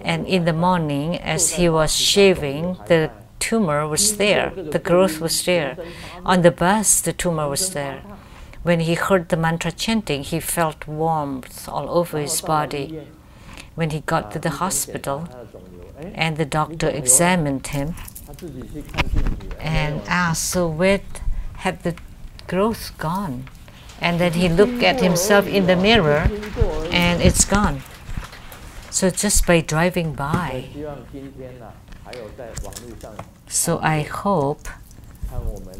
and in the morning as he was shaving, the tumor was there, the growth was there. On the bus, the tumor was there. When he heard the mantra chanting, he felt warmth all over his body. When he got to the hospital, and the doctor examined him and asked, so where had the growth gone? And then he looked at himself in the mirror, and it's gone. So just by driving by. So I hope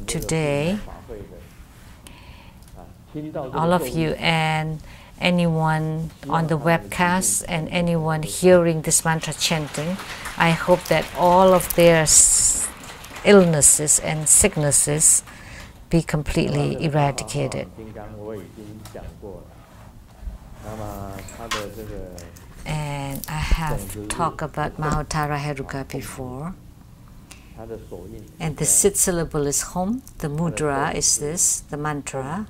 today all of you and anyone on the webcast and anyone hearing this mantra chanting, I hope that all of their illnesses and sicknesses be completely eradicated. And I have talked about Mahottara Heruka before. And the 6th syllable is Hom, the mudra is this, the mantra.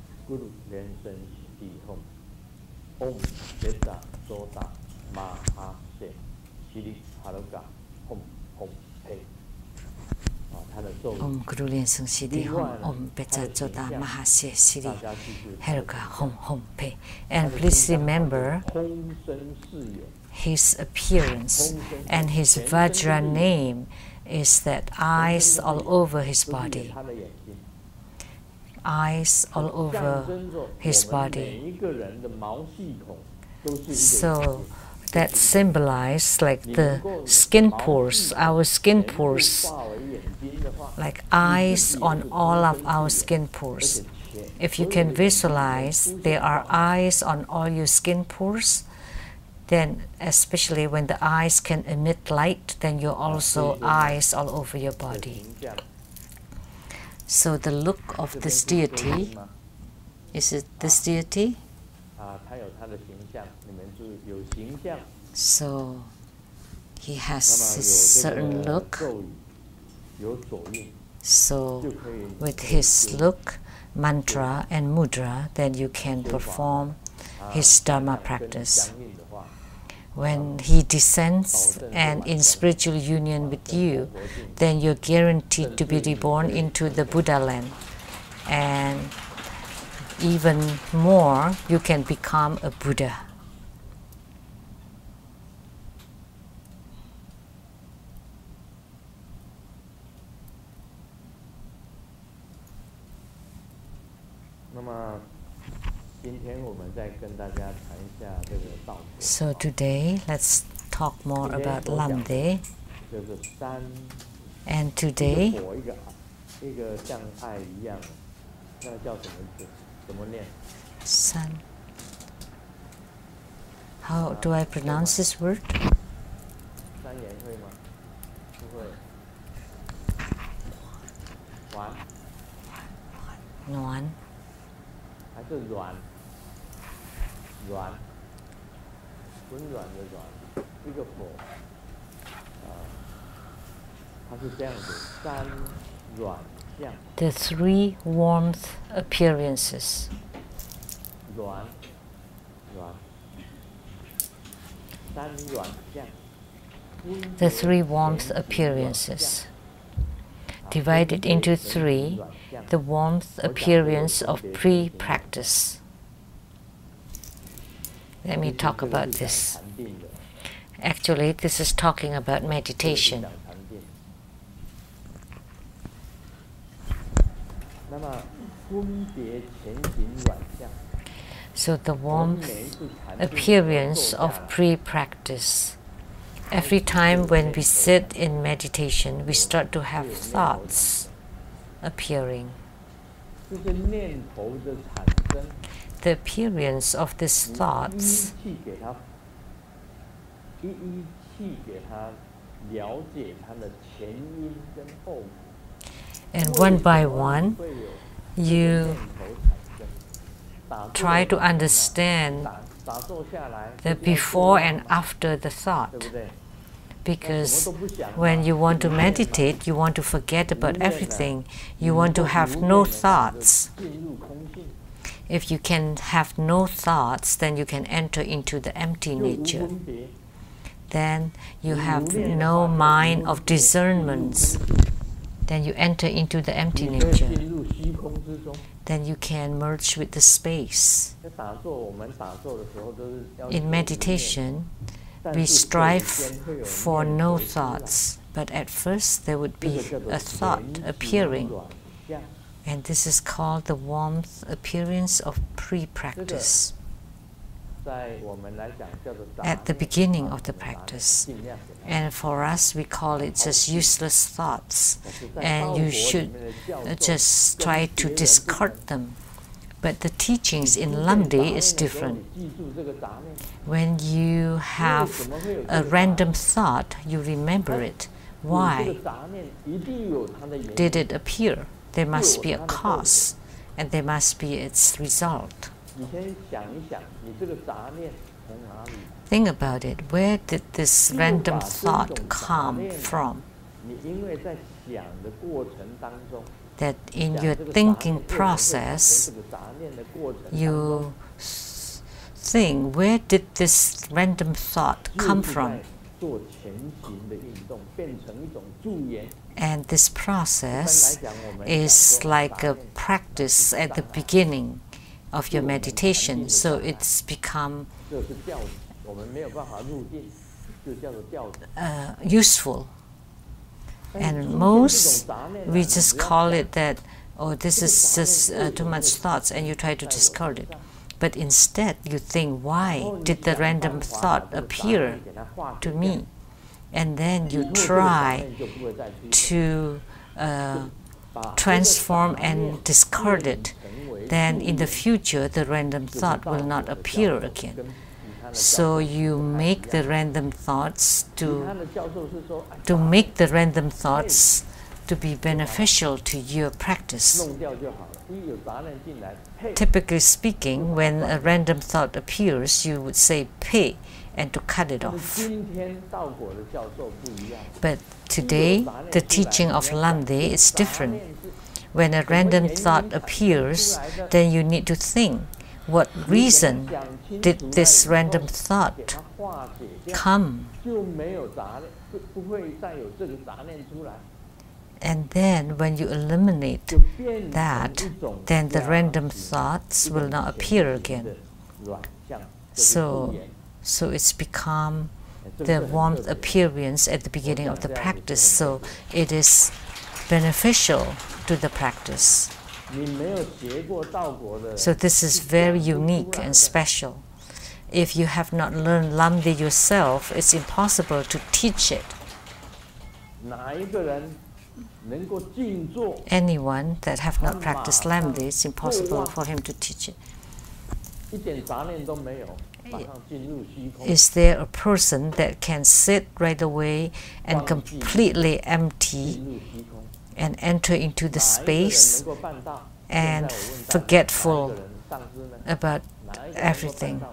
Om Guru Lian-Sheng Siddhi Hom, Om Pecha Choda Mahasya Siddhi Heruka Hom Hom Pe. And please remember his appearance, and his Vajra name is that eyes all over his body. Eyes all over his body. So that symbolizes like the skin pores, our skin pores, like eyes on all of our skin pores. If you can visualize there are eyes on all your skin pores, then especially when the eyes can emit light, then you're also eyes all over your body. So the look of this deity, is it this deity? So he has his certain look. So with his look, mantra and mudra, then you can perform his Dharma practice. When he descends and in spiritual union with you, then you're guaranteed to be reborn into the Buddha land. And even more, you can become a Buddha. So today, let's talk more about Lamdre. And today, Sun. How do I pronounce this word? Nuan. The three warmth appearances. The three warmth appearances. Divided into three, the warmth appearance of pre-practice. Let me talk about this. Actually, this is talking about meditation. So the warmth appearance of pre-practice. Every time when we sit in meditation, we start to have thoughts appearing. The appearance of these thoughts and one by one, you try to understand the before and after the thought. Because when you want to meditate, you want to forget about everything. You want to have no thoughts. If you can have no thoughts, then you can enter into the empty nature. Then you have no mind of discernments. Then you enter into the empty nature. Then you can merge with the space. In meditation, we strive for no thoughts, but at first there would be a thought appearing. And this is called the warmth appearance of pre-practice. At the beginning of the practice. And for us, we call it just useless thoughts. And you should just try to discard them. But the teachings in Lamdre is different. When you have a random thought, you remember it. Why did it appear? There must be a cause, and there must be its result. Think about it. Where did this random thought come from? That in your thinking process, you think, where did this random thought come from? And this process is like a practice at the beginning of your meditation, so it's become useful. And most, we just call it that, oh, this is just too much thoughts, and you try to discard it. But instead, you think, why did the random thought appear to me? And then you try to transform and discard it. Then in the future, the random thought will not appear again. So you make the random thoughts to make the random thoughts to be beneficial to your practice. Typically speaking, when a random thought appears, you would say pay and to cut it off. But today, the teaching of Lamdre is different. When a random thought appears, then you need to think, what reason did this random thought come? And then when you eliminate that, then the random thoughts will not appear again. So it's become the warmth appearance at the beginning of the practice, so it is beneficial to the practice. So this is very unique and special. If you have not learned Lamdre yourself, it's impossible to teach it. Anyone that have not practiced Lamdre, it's impossible for him to teach it. Is there a person that can sit right away and completely empty and enter into the space and forgetful about everything?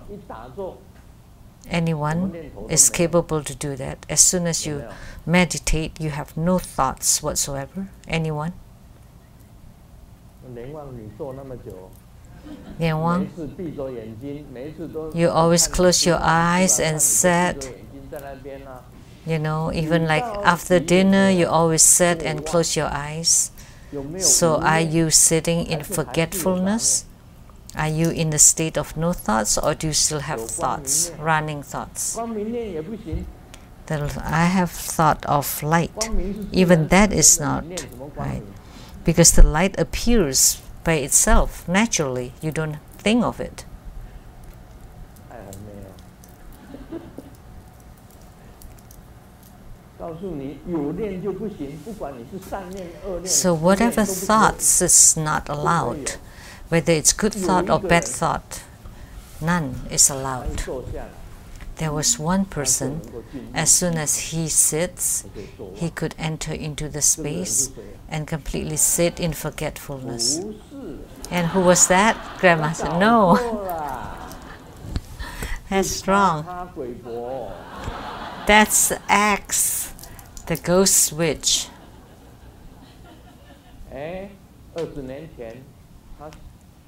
Anyone is capable to do that. As soon as you meditate, you have no thoughts whatsoever. Anyone? Lian-Wang, you always close your eyes and sit. You know, even like after dinner, you always sit and close your eyes. So are you sitting in forgetfulness? Are you in the state of no thoughts, or do you still have thoughts, running thoughts? I have thought of light. Even that is not right, because the light appears by itself naturally. You don't think of it. So whatever thoughts is not allowed, whether it's good thought or bad thought, none is allowed. There was one person, as soon as he sits, he could enter into the space and completely sit in forgetfulness. And who was that? Grandma said, no. That's wrong. That's X, the ghost witch.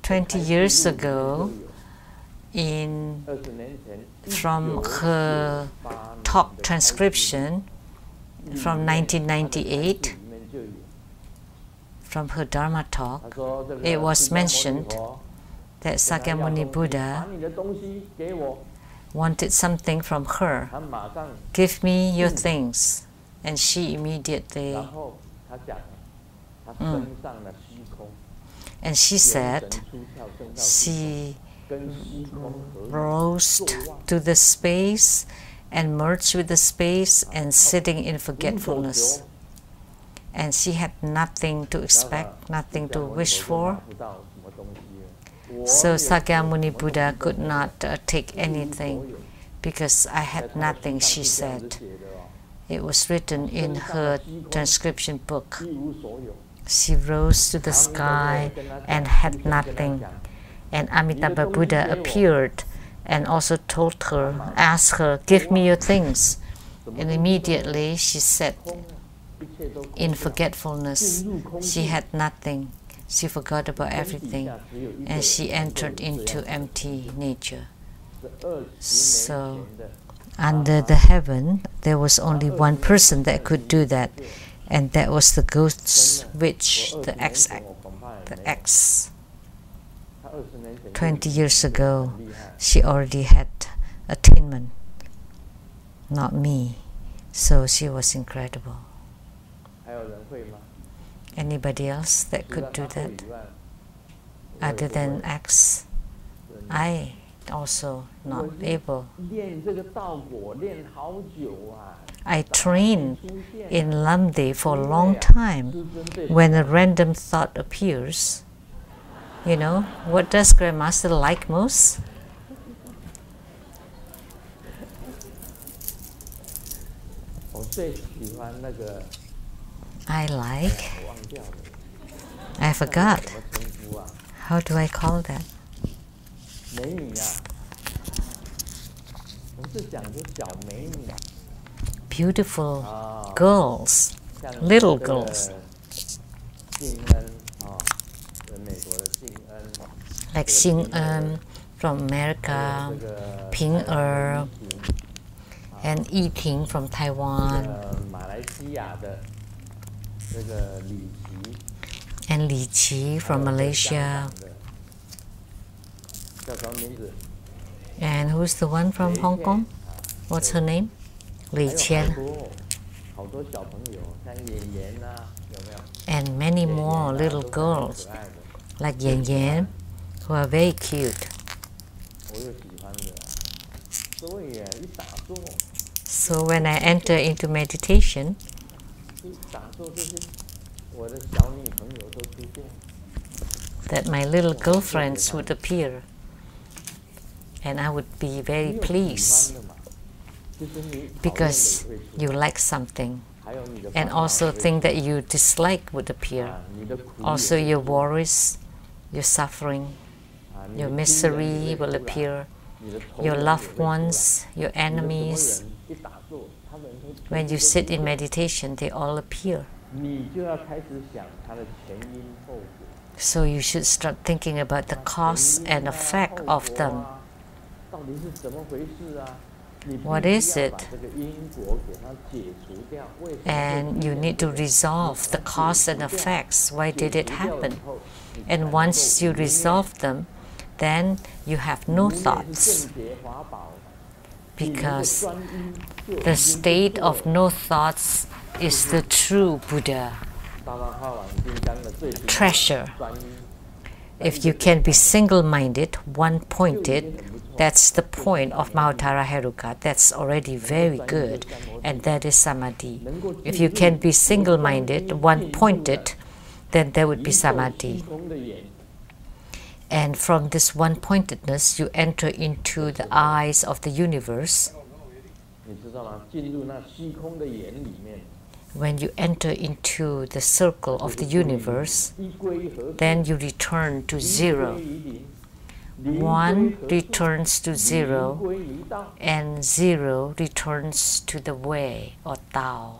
20 years ago, from her talk transcription from 1998, from her Dharma talk, it was mentioned that Sakyamuni Buddha wanted something from her. Give me your things. And she immediately and she said she rose to the space and merged with the space and sitting in forgetfulness. And she had nothing to expect, nothing to wish for. So Sakyamuni Buddha could not take anything, because I had nothing, she said. It was written in her transcription book. She rose to the sky and had nothing. And Amitabha Buddha appeared and also told her, asked her, give me your things. And immediately she said, in forgetfulness, she had nothing. She forgot about everything, and she entered into empty nature. So, under the heaven, there was only one person that could do that, and that was the ghost witch, the X. 20 years ago, she already had attainment, not me. So she was incredible. Anybody else that could do that? Other than X? I also not able. I trained in Lamdre for a long time. When a random thought appears, you know, what does Grandmaster like most? I like. I forgot. How do I call that? Beautiful girls, little girls. Like Ching-yen from America, Ping-er, and Yi-ting from Taiwan, and Li-Qi from Malaysia. And who's the one from Hong Kong? What's her name? Li-Qian. And many more little girls like Yan-Yan who are very cute. So when I enter into meditation, that my little girlfriends would appear, and I would be very pleased because you like something, and also thing that you dislike would appear. Also your worries, your suffering, your misery will appear. Your loved ones, your enemies. When you sit in meditation, they all appear. So you should start thinking about the cause and effect of them. What is it? And you need to resolve the cause and effects. Why did it happen? And once you resolve them, then you have no thoughts. Because the state of no thoughts is the true Buddha treasure. If you can be single-minded, one-pointed, that's the point of Mahottara Heruka. That's already very good, and that is Samadhi. If you can be single-minded, one-pointed, then there would be Samadhi. And from this one-pointedness, you enter into the eyes of the universe. When you enter into the circle of the universe, then you return to zero. One returns to zero, and zero returns to the way or Tao,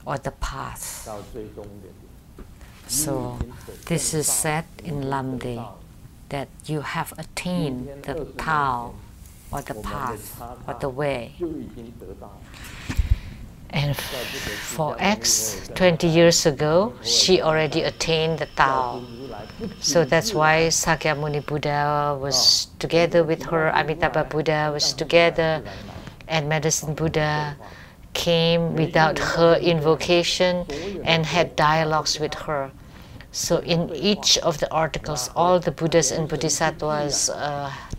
or the path. So this is said in Lamdre, that you have attained the Tao, or the path, or the way. And for X, 20 years ago, she already attained the Tao. So that's why Sakyamuni Buddha was together with her, Amitabha Buddha was together, and Medicine Buddha came without her invocation and had dialogues with her. So in each of the articles, all the Buddhas and Bodhisattvas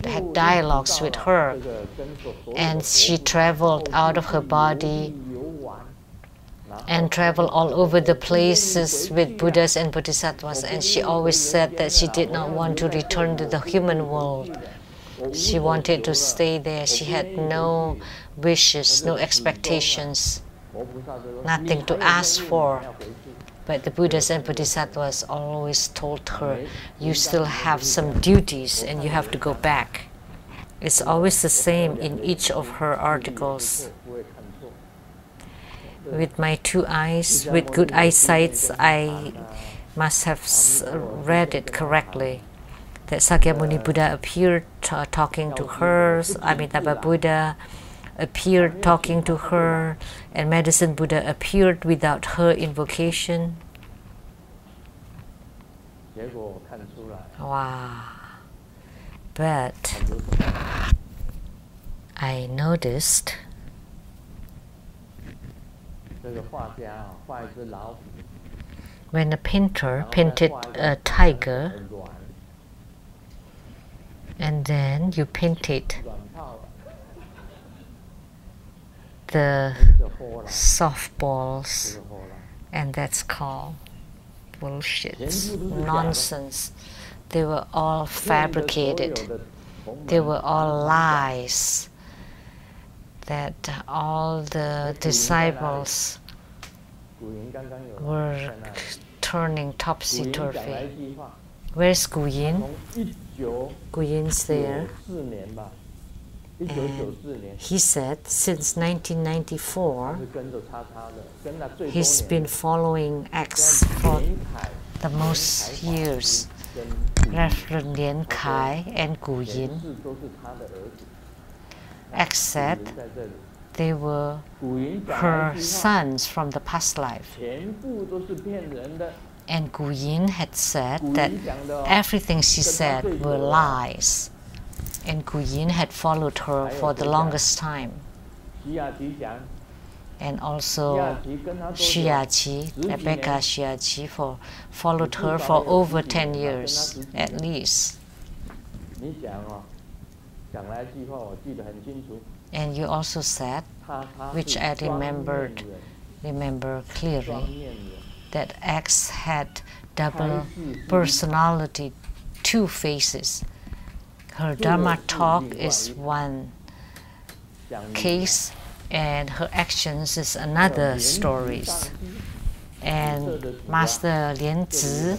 had dialogues with her, and she traveled out of her body and traveled all over the places with Buddhas and Bodhisattvas, and she always said that she did not want to return to the human world. She wanted to stay there. She had no wishes, no expectations, nothing to ask for. But the Buddhas and Bodhisattvas always told her, you still have some duties and you have to go back. It's always the same in each of her articles. With my two eyes, with good eyesight, I must have read it correctly. That Sakyamuni Buddha appeared talking to her, Amitabha Buddha appeared talking to her, and Medicine Buddha appeared without her invocation. Wow. But I noticed when a painter painted a tiger, and then you painted the softballs, and that's called bullshit, nonsense. They were all fabricated. They were all lies. that all the disciples were turning topsy-turvy. Where's Gu Yin? Gu Yin's there. And he said since 1994, he's been following X for the most years. Reverend Lian-Kai and Gu Yin. X said they were her sons from the past life. And Gu Yin had said that everything she said were lies. And Gu Yin had followed her for the longest time. And also Shiachi, Rebecca Shiachi, followed her for over 10 years at least. And you also said, which I remember clearly, that X had double personality, 2 faces. Her Dharma talk is one case, and her actions is another stories. And Master Lian Zi,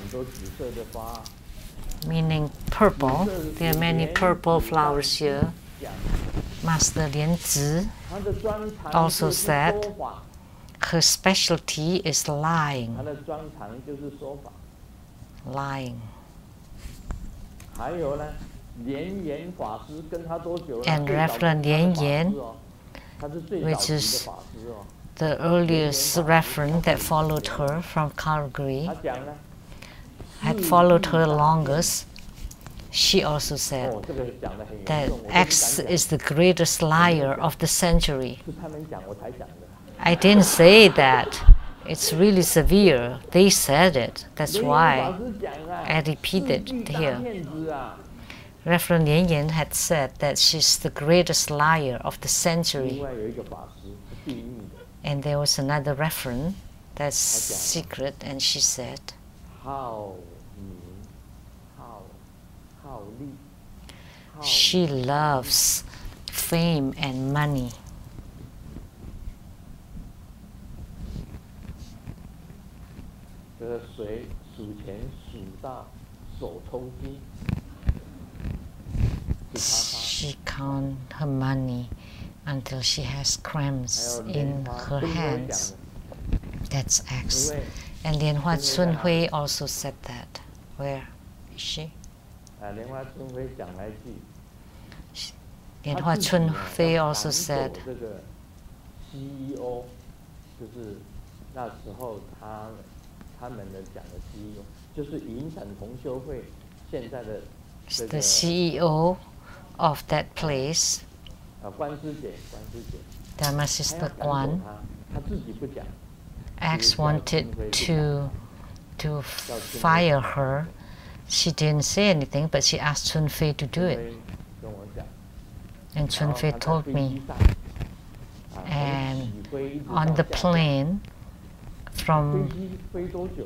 meaning purple, there are many purple flowers here. Master Lian Zi also said her specialty is lying. Lying. And Reverend Lian-Yen, which is the earliest reverend that followed her from Calgary, had followed her longest. She also said that X is the greatest liar of the century. I didn't say that. It's really severe. They said it. That's why I repeat it here. Reverend Lian-Yen had said that she's the greatest liar of the century. And there was another reference that's secret, and she said, she loves fame and money. She counts her money until she has crumbs in her hands. That's X. And Lian Hua Chun Hui also said that. Where is she? Lian Hua Chun Hui also said, the CEO of that place, Dharma Sister Kwan, X wanted to fire her. She didn't say anything, but she asked Chun Fei to do it. And Chun Fei told me. And on the plane, from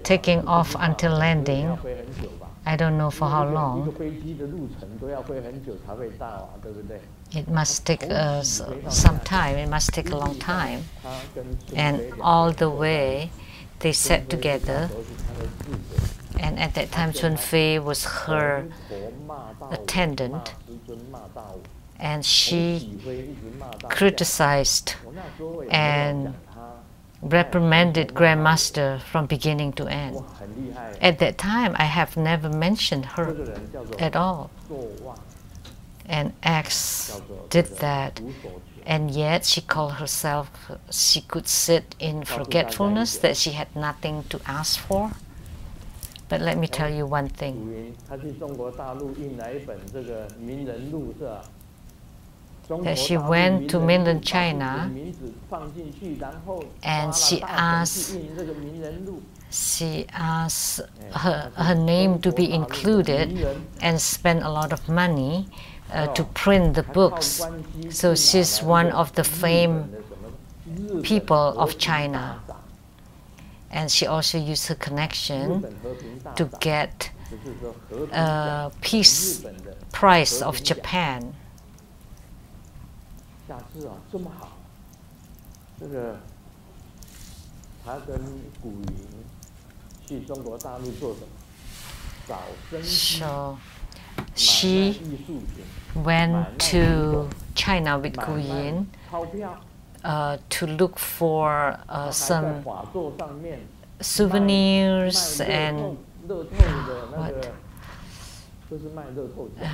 taking off until landing, I don't know for how long. It must take some time. It must take a long time. And all the way, they sat together. And at that time, Chun Fei was her attendant. And she criticized and reprimanded Grandmaster from beginning to end. At that time, I have never mentioned her at all. And X did that. And yet she called herself, she could sit in forgetfulness, that she had nothing to ask for. But let me tell you one thing. That she went to mainland China and she asked her name to be included and spent a lot of money to print the books. So she's one of the famed people of China. And she also used her connection to get a peace prize of Japan. 下次啊这么好，这个他跟古云去中国大陆做什么？找生机， So 买卖 she 艺术品， went to China with 买 Gu 卖 Yin 钞票， to look for 还在 some 画作上面 souvenirs 卖 and 乐透的那个，就是卖乐透奖，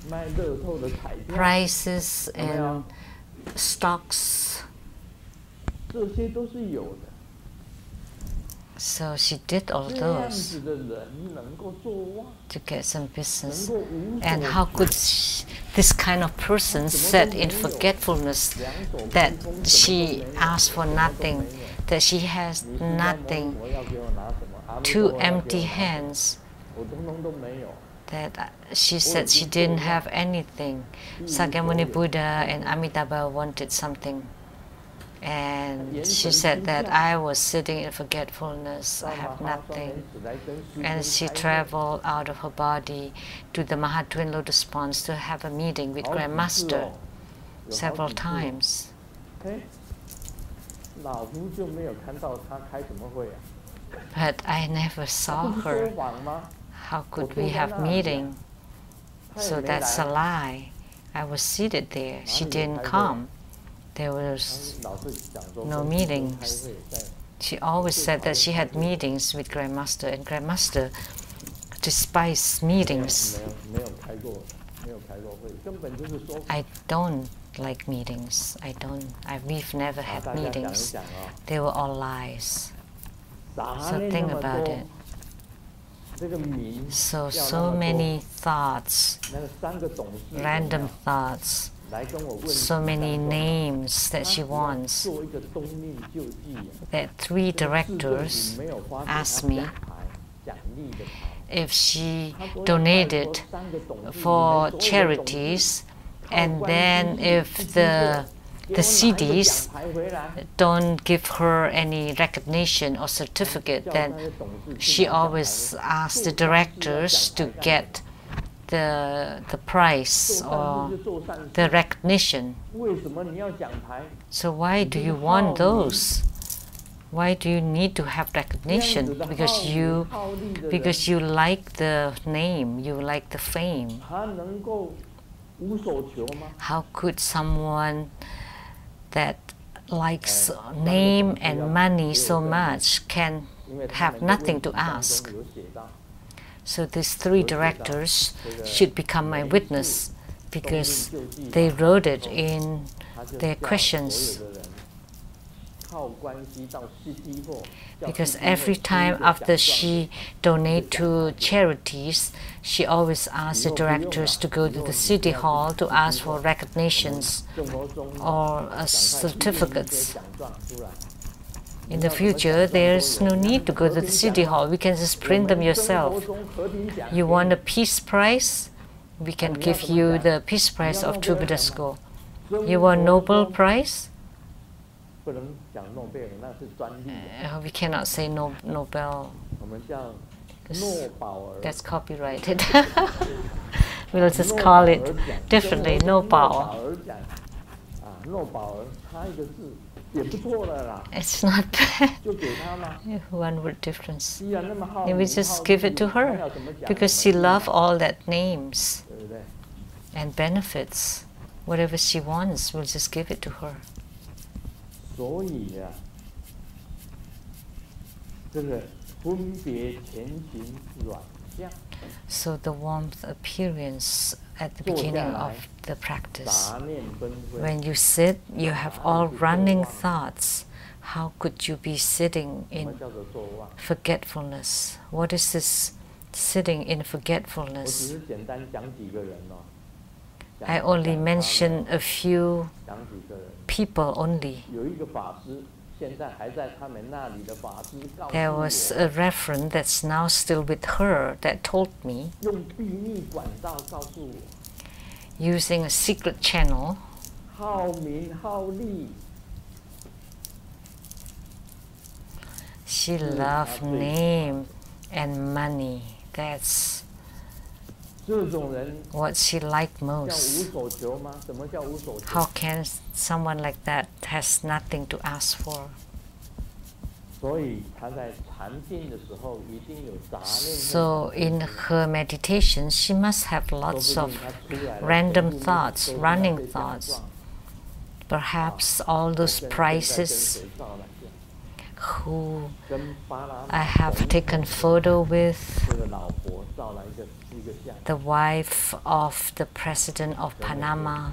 卖乐透的彩票， prices 有没有？ and stocks. 这些都是有的。 So she did all 这样 those 子的人能够做旺， to get some 能 business. 够无所 And how could this kind of person set in forgetfulness 两手 that 空空，什么都 she 没有 asked for 什么都 nothing, 没有 that she has 你释迦牟尼 nothing, 佛要给我拿什么？阿弥陀 two 佛要给我 empty 拿什么 hands, 我通通都没有。 that she said she didn't have anything. Sakyamuni Buddha and Amitabha wanted something. And she said that I was sitting in forgetfulness, I have nothing. And she traveled out of her body to the Mahatwin Lotus Ponds to have a meeting with Grandmaster several times. 哎，老夫就没有看到他开什么会啊？ But I never 他 saw 不是说 her. 谎吗？ How could we have meeting? 他也 So 没 that's a 来。 lie. I was seated there. She didn't come. There was 老是讲说 no 跟师父 meetings. 开会在 She always said that she had meetings with Grandmaster, and Grandmaster despised 没有 meetings. 没有开过，没有开过会，根本就是说 I don't like meetings. We've never 啊 had 大家讲一 meetings. 讲啊， They were all lies. 杂 So 念 think 那么 about 多 it.，这个名 So 要那 so 么多 many thoughts, 那个三个董事 random thoughts, 来跟我问 so many names that she 他 wants. 做一个东令救济啊， That 3 这个市政府 directors 没有发给 asked 他 me 奖牌奖励的牌， if she 他说要拜托 donated 三个董事里面 for 所有的董事 charities, 靠 and 关 then 系 if 去经 the 过 the 给我拿一个 CDs 奖牌回来 don't give her any recognition or certificate, 叫 then 那些董事去 she 拿奖牌 always asks the 做善事要 directors 奖 to 牌干 get the prize 做善 or 事就做善 the 事， recognition. 为什么你要奖牌？ So why do you want those? Why do you need to have 这样 recognition? 子的 Because 好名 you 好利的人 because you like the name, you like the fame. 他能够无所求吗？ How could someone that likes name and money so much can 因为他 have 们的 nothing 问 to 题当 ask? 中有写到， So these 3 directors should become my witness because they wrote it in 他就 their 叫 questions. 所有的人靠关系到 City Hall，叫 Because City Hall every 出一 time 个 after 奖状 she donate to charities, she always asks the directors to go to the city hall to ask for recognitions 生活中 or 赶快印一些 certificates. 奖状出来。 In the future, there's no need to go to the city hall. We can just print them 我们 yourself. 生活中和平奖 You want a peace prize? We can give you the peace prize of True Buddha School. You want Nobel Prize? 不能讲诺贝尔，那是专利的， We cannot say Nobel. 我们叫诺宝尔。 That's copyrighted. We'll just call it differently. No 诺宝 power. 尔奖啊，诺宝尔差一个字也不错了啦， It's not bad. 就给他嘛。 One word difference. 既然那么好 And 名 we 好 just 利 give it to 他 her 要怎么讲 because 我 she 们 loves all that names 对不对？ and benefits. Whatever she wants, we'll just give it to her. 所以呀、这个分别前行软相， So the warmth appearance at the beginning of the practice. 杂念纷飞， When you sit, you have all running thoughts. How could you be sitting 什么 in 叫做作妄？ forgetfulness? What is this sitting in 我只 forgetfulness? 是简单讲几个人哦。讲 I only 讲他们 mention a few 讲几个人， people only. 有一个法师，现在还在他们那里的法师告诉 There was 我， a reverend that's now still with her that told me, 用秘密管道告诉我， using a secret channel, 好名好利， she loved name and money. That's what she liked most. How can someone like that has nothing to ask for? So in her meditation, she must have lots of random thoughts, running thoughts. Perhaps all those prices who I have taken photo with, the wife of the president of Panama.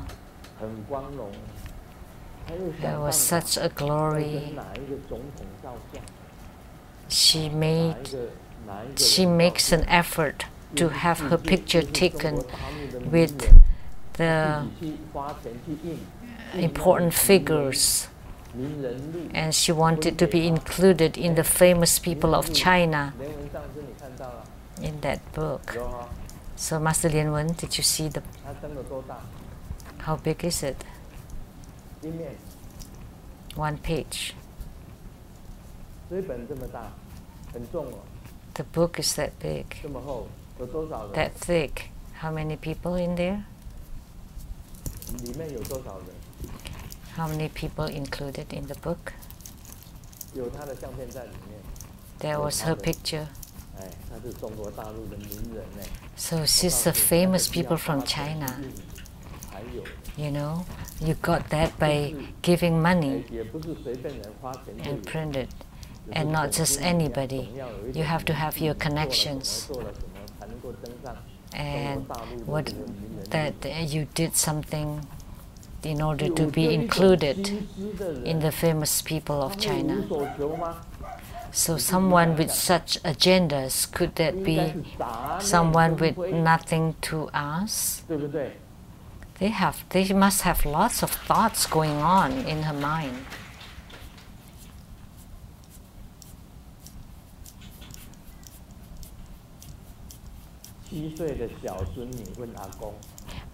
There was such a glory. She makes an effort to have her picture taken with the important figures, and she wanted to be included in the famous people of China in that book. So Master Lian-Wen, did you see the... How big is it? 1 page. The book is that big, that thick. How many people in there? How many people included in the book? There was her picture. So she's the famous people from China. You know, you got that by giving money and print it. And not just anybody. You have to have your connections. And that you did something in order to be included in the famous people of China. So someone with such agendas, could that be someone with nothing to ask? They must have lots of thoughts going on in her mind.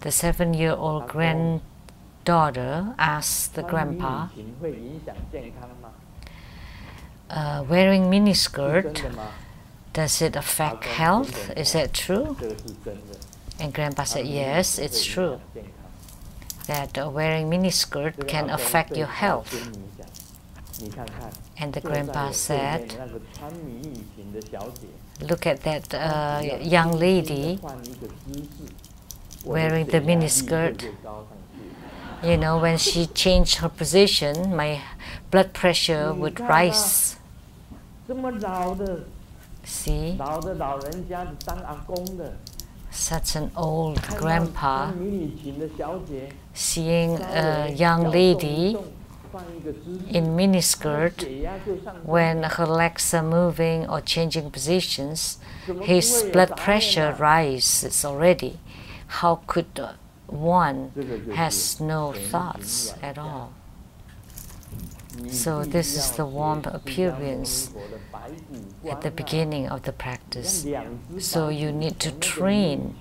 The 7-year-old granddaughter asked the grandpa, wearing miniskirt, does it affect health? Is that true? And grandpa said, yes, it's true. That wearing miniskirt can affect your health. And the grandpa said, look at that young lady wearing the miniskirt. You know, when she changed her position, my blood pressure would rise. See? Such an old grandpa seeing a young lady in miniskirt, when her legs are moving or changing positions, his blood pressure rises already. How could one has no thoughts at all? So this is the warm appearance at the beginning of the practice. So you need to train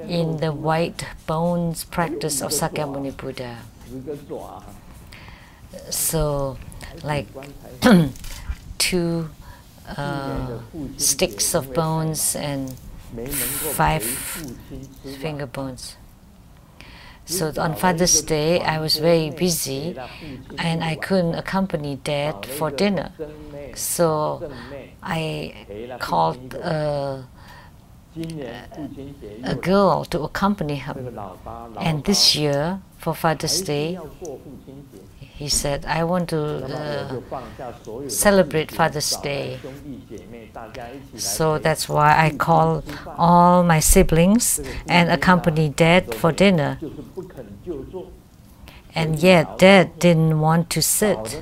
in the white bones practice of Sakyamuni Buddha. So like 2 sticks of bones and 5 finger bones. So on Father's Day, I was very busy and I couldn't accompany Dad for dinner. So I called a girl to accompany him. And this year, for Father's Day, he said, I want to celebrate Father's Day. So that's why I called all my siblings and accompanied Dad for dinner. And yet Dad didn't want to sit.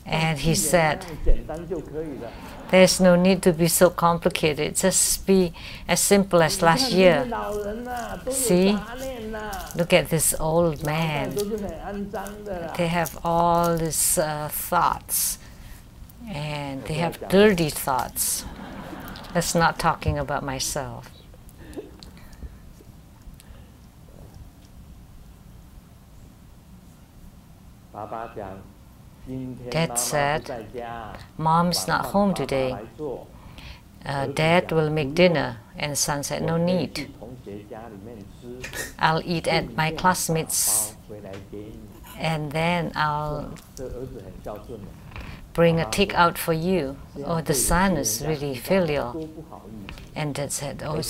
And he said, there's no need to be so complicated, just be as simple as last year. See? Look at this old man. They have all these thoughts, and they have dirty thoughts. That's not talking about myself. Dad said, Mom's not home today. Dad will make dinner, and son said, no need. I'll eat at my classmates, and then I'll bring a takeout for you. Oh, the son is really filial. And Dad said, oh,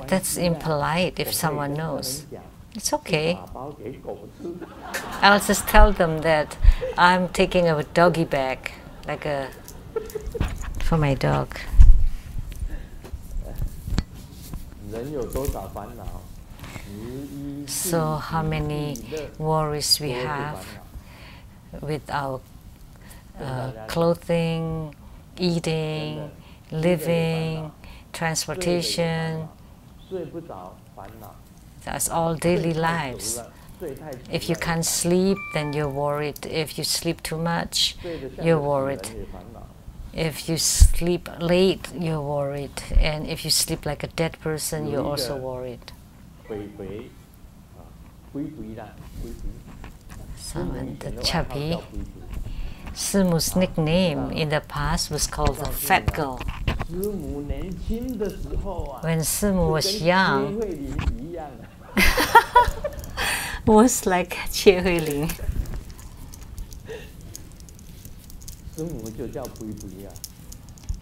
that's impolite if someone knows. It's okay. I'll just tell them that I'm taking a doggy bag, like for my dog. So how many worries we have with our clothing, eating, living, transportation. That's all daily lives. If you can't sleep, then you're worried. If you sleep too much, you're worried. If you sleep late, you're worried. And if you sleep like a dead person, you're also worried. Someone, the chubby. Simu's nickname in the past was called the fat girl. When Simu was young, was like Jie Hui-ling.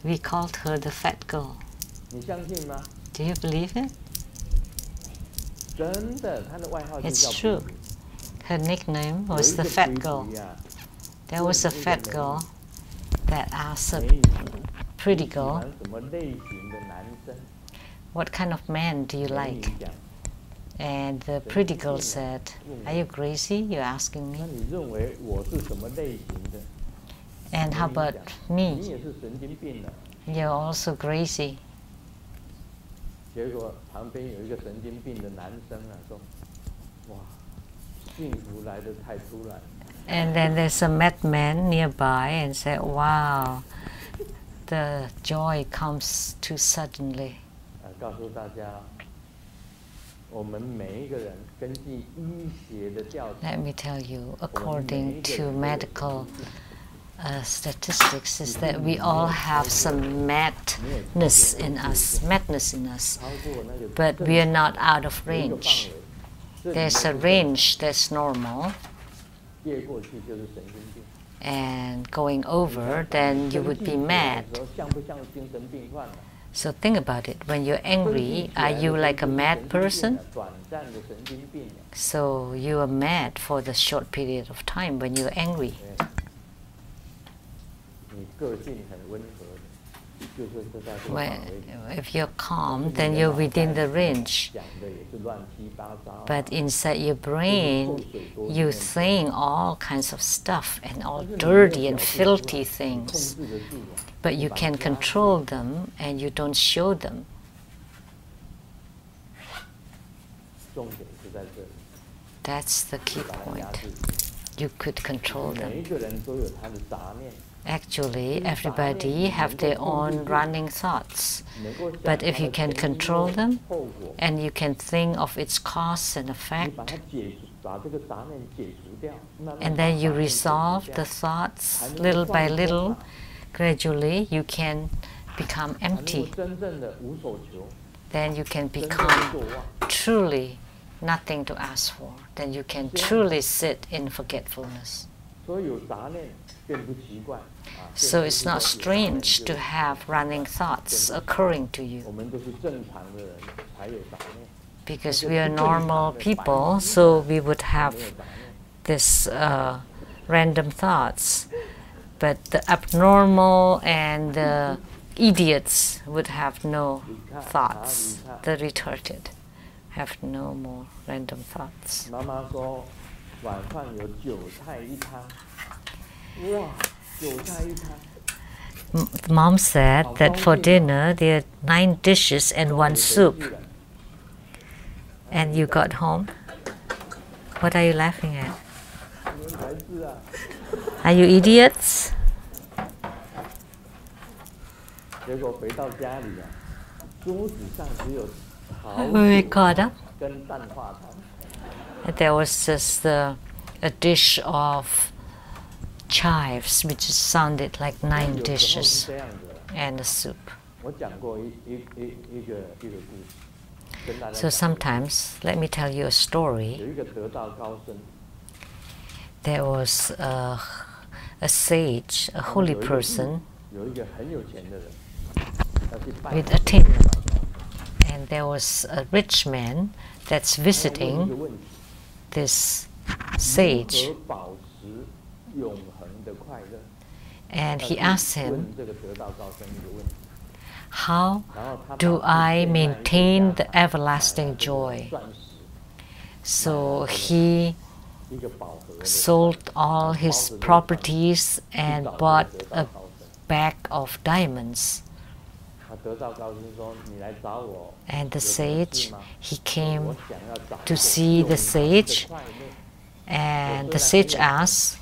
We called her the fat girl. Do you believe it? It's true. Her nickname was the fat girl. There was a fat girl that asked a pretty girl, what kind of man do you like? And the pretty girl said, are you crazy? You're asking me? And how about me? You're also crazy. And then there's a madman nearby and said, wow, the joy comes too suddenly. Let me tell you, according to medical statistics, is that we all have some madness in us, but we are not out of range. There's a range that's normal, and going over, then you would be mad. So think about it. When you're angry, are you like a mad person? So you are mad for the short period of time when you're angry. Well, if you're calm, then you're within the range. But inside your brain, you think all kinds of stuff and all dirty and filthy things. But you can control them and you don't show them. That's the key point. You could control them. Actually, everybody have their own running thoughts. But if you can control them, and you can think of its cause and effect, and then you resolve the thoughts little by little, gradually you can become empty. Then you can become truly nothing to ask for. Then you can truly sit in forgetfulness. So it's not strange to have running thoughts occurring to you. Because we are normal people, so we would have this random thoughts. But the abnormal and the idiots would have no thoughts. The retarded have no more random thoughts. Mom said that for dinner there are 9 dishes and 1 soup. And you got home? What are you laughing at? Are you idiots? When we got up, there was just a dish of chives, which sounded like 9 dishes, and a soup. So sometimes, let me tell you a story. There was a sage, a holy person, with attainment. And there was a rich man that's visiting this sage. And he asked him, how do I maintain the everlasting joy? So he sold all his properties and bought a bag of diamonds. And the sage, he came to see the sage, and the sage asked,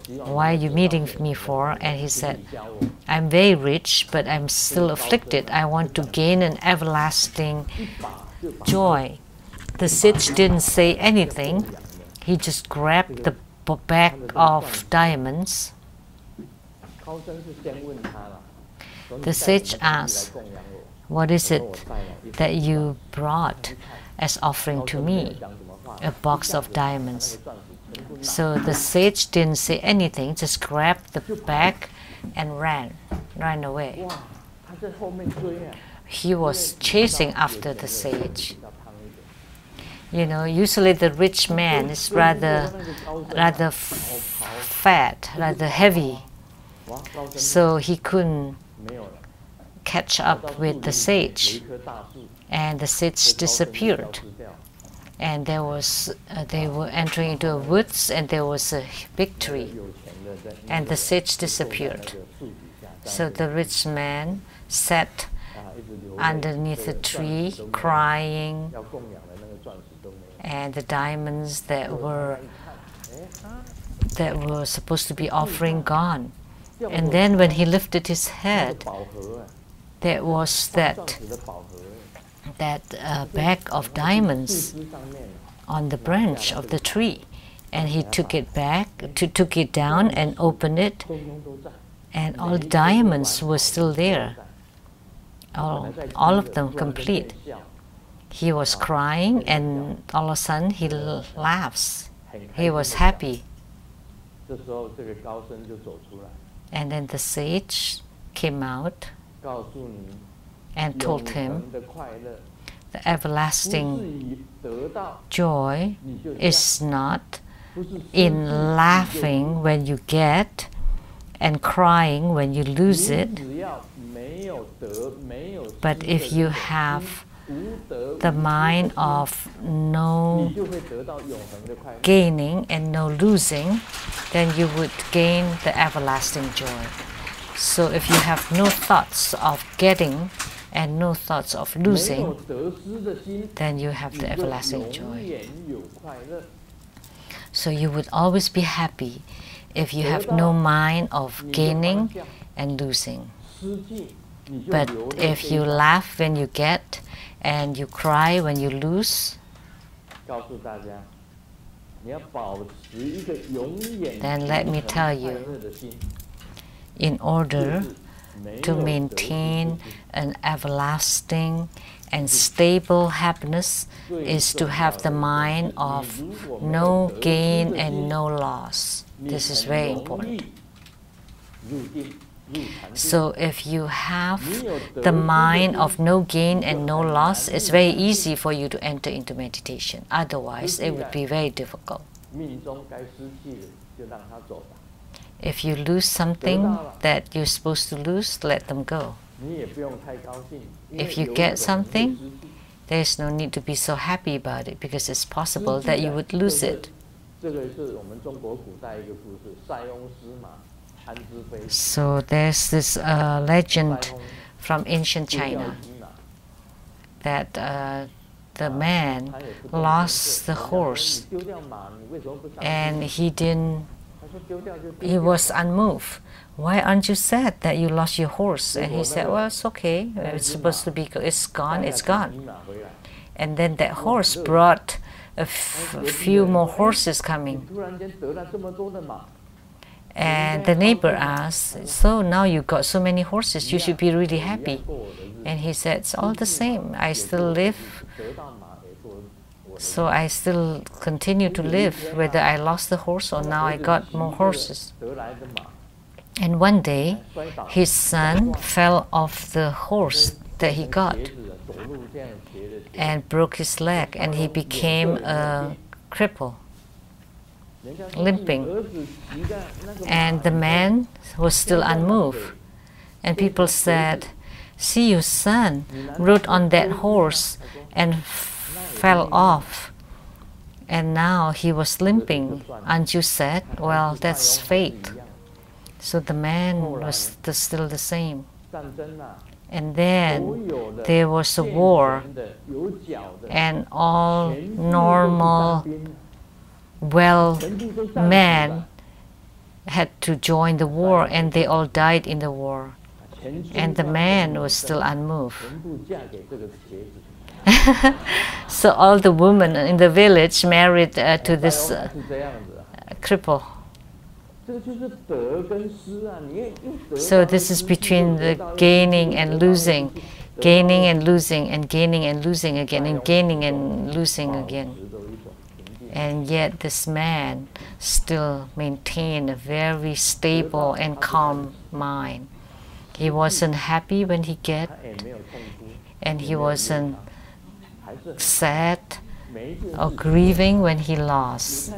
why are you meeting me for? And he said, I'm very rich, but I'm still afflicted. I want to gain an everlasting joy. The sage didn't say anything. He just grabbed the bag of diamonds. The sage asked, what is it that you brought as offering to me? A box of diamonds. So the sage didn't say anything, just grabbed the bag and ran away. He was chasing after the sage. You know, usually the rich man is rather fat, rather heavy, so he couldn't catch up with the sage, and the sage disappeared. And there was, they were entering into a woods, and there was a big tree, and the sage disappeared. So the rich man sat underneath the tree, crying, and the diamonds that were supposed to be offering gone. And then when he lifted his head, there was that bag of diamonds on the branch of the tree, and he took it down and opened it, and all the diamonds were still there, all of them complete. He was crying, and all of a sudden he laughs. He was happy. And then the sage came out and told him, the everlasting joy is not in laughing when you get and crying when you lose it, but if you have the mind of no gaining and no losing, then you would gain the everlasting joy. So if you have no thoughts of getting and no thoughts of losing, then you have the everlasting joy. So you would always be happy if you have no mind of gaining and losing. But if you laugh when you get and you cry when you lose, then let me tell you, in order to maintain an everlasting and stable happiness is to have the mind of no gain and no loss. This is very important. So if you have the mind of no gain and no loss, it's very easy for you to enter into meditation. Otherwise, it would be very difficult. If you lose something that you're supposed to lose, let them go. If you get something, there's no need to be so happy about it, because it's possible that you would lose it. So there's this legend from ancient China that the man lost the horse, and he was unmoved. Why aren't you sad that you lost your horse? And he said, well, it's okay. It's supposed to be, it's gone, it's gone. And then that horse brought a few more horses coming. And the neighbor asked, so now you got so many horses, you should be really happy. And he said, it's all the same. I still live, so I still continue to live, whether I lost the horse or now I got more horses. And one day, his son fell off the horse that he got and broke his leg, and he became a cripple, limping. And the man was still unmoved. And people said, see, your son rode on that horse and fell off, and now he was limping. Aren't you sad? Well, that's fate. So the man was still the same. And then there was a war, and all normal, well men had to join the war, and they all died in the war. And the man was still unmoved. So all the women in the village married to this cripple. So this is between the gaining and losing, gaining and losing, and gaining and losing again, and gaining and losing again. And yet this man still maintained a very stable and calm mind. He wasn't happy when he get, and he wasn't sad or grieving when he lost.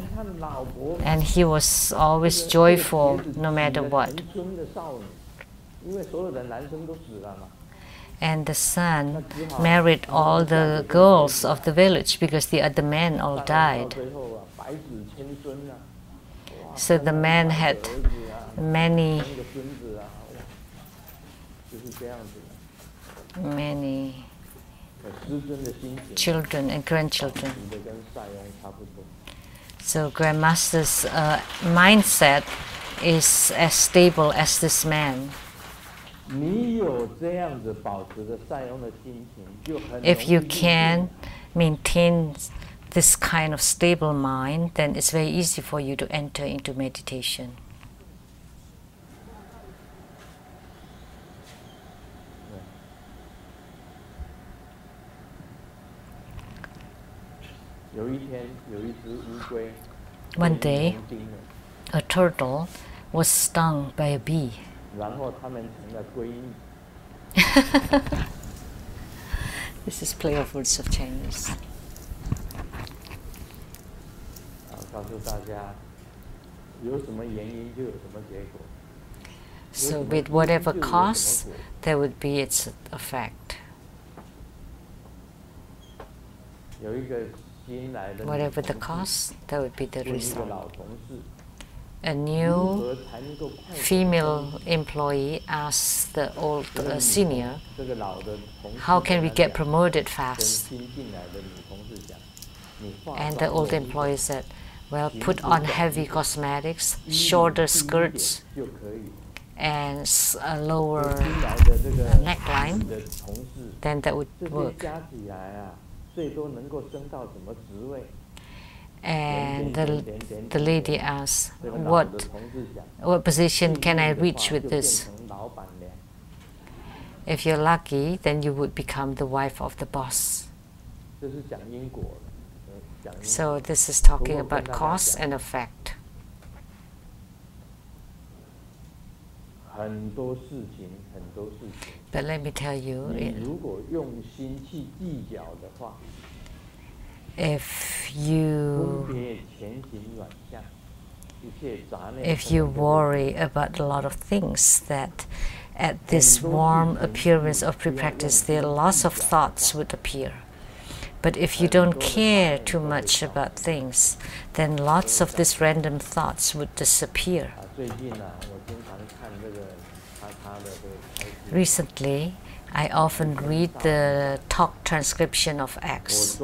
And he was always joyful no matter what. And the son married all the girls of the village because the other men all died. So the man had many children and grandchildren. So Grandmaster's mindset is as stable as this man. If you can maintain this kind of stable mind, then it's very easy for you to enter into meditation. One day, a turtle was stung by a bee. This is play of words of Chinese. So with whatever cause, there would be its effect. Whatever the cause, that would be the result. A new female employee asked the old senior, how can we get promoted fast? And the old employee said, well, put on heavy cosmetics, shorter skirts, and a lower neckline, then that would work. And the lady asked, what position can I reach with this? If you're lucky, then you would become the wife of the boss. So this is talking about cause and effect. But let me tell you, if you worry about a lot of things, that at this warm appearance of pre-practice, there are lots of thoughts would appear. But if you don't care too much about things, then lots of these random thoughts would disappear. Recently, I often read the talk transcription of Acts.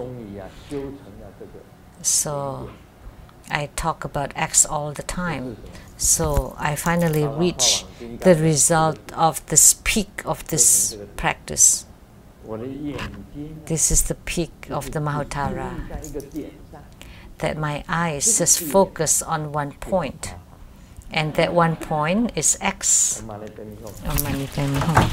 So I talk about Acts all the time. So I finally reach the result of this peak of this practice. This is the peak of the Mahottara. That my eyes just focus on one point. And that one point is X. เอามาในเต็มห้อง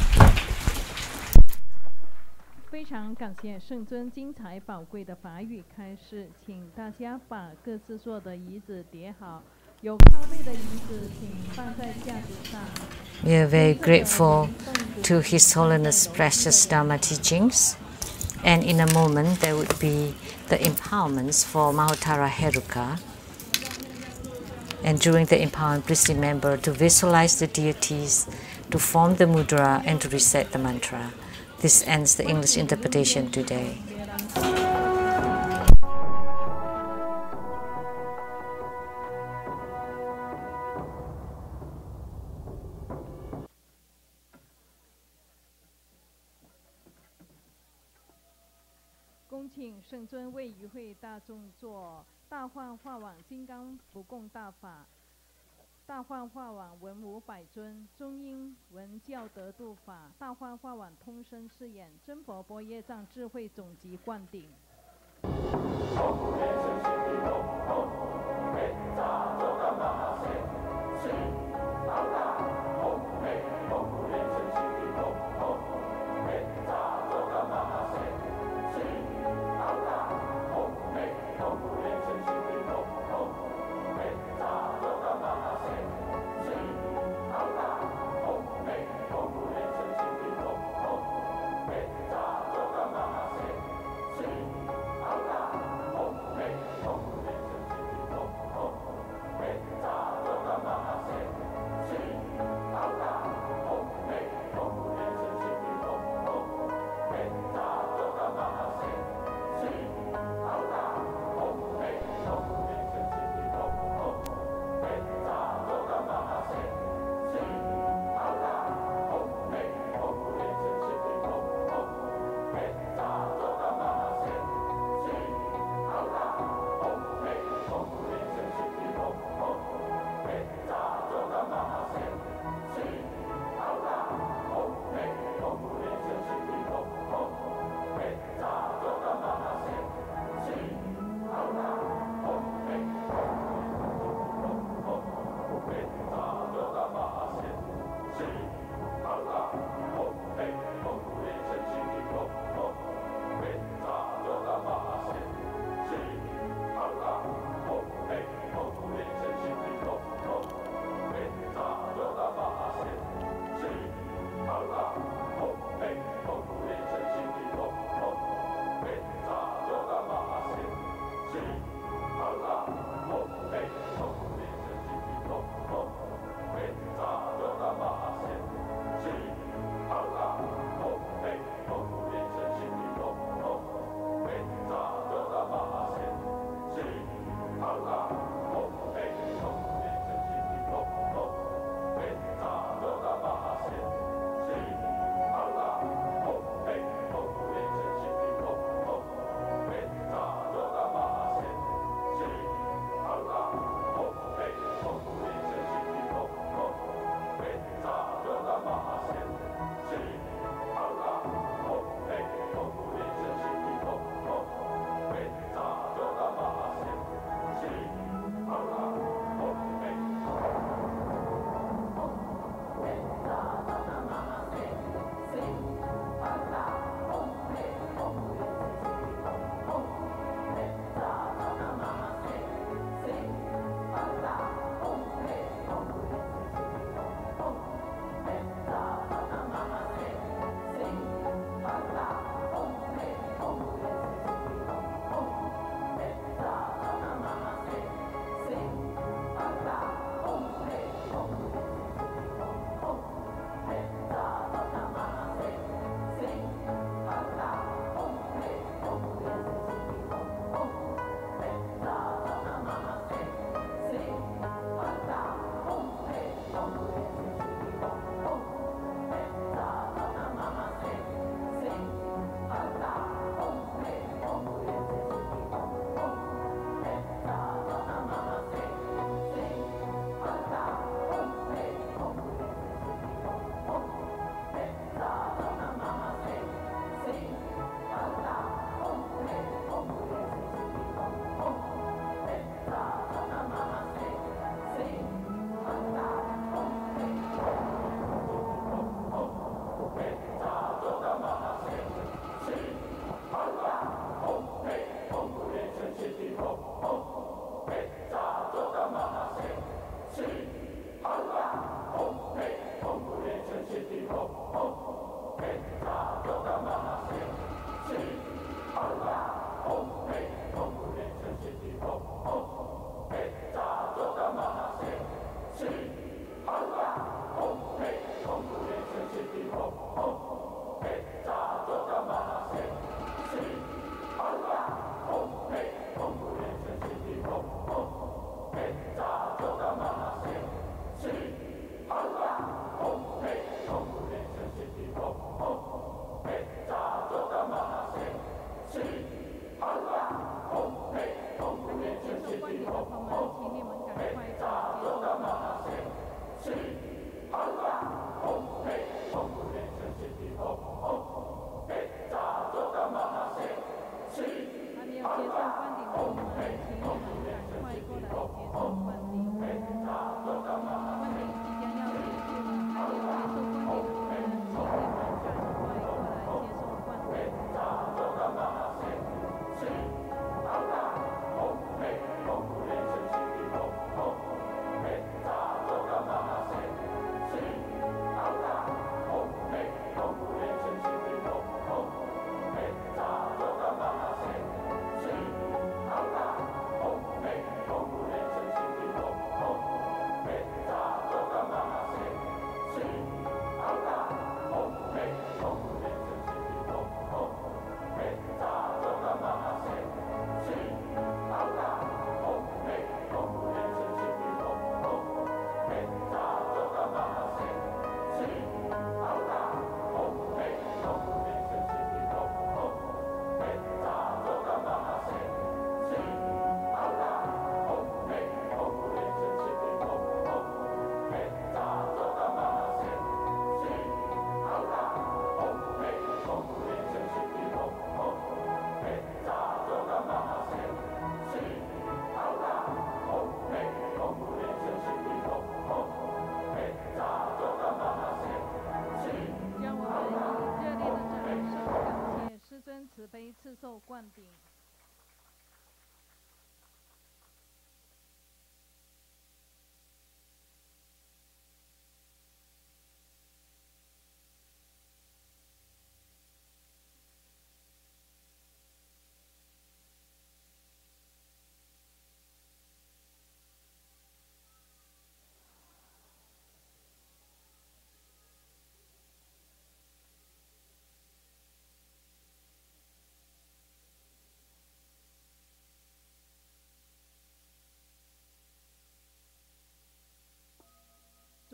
非常感谢圣尊精彩宝贵的法语开示，请大家把各自做的椅子叠好，有靠背的椅子请放在架子上。We are very grateful to His Holiness precious Dharma teachings, and in a moment there would be the empowerments for Mahottara Heruka. And during the empowerment, please remember to visualize the deities, to form the mudra, and to recite the mantra. This ends the English interpretation today. 恭请圣尊为与会大众做大幻化网金刚不共大法。大幻化网文武百尊，中英文教得度法，大幻化网通身饰演，真佛波业藏智慧总集灌顶。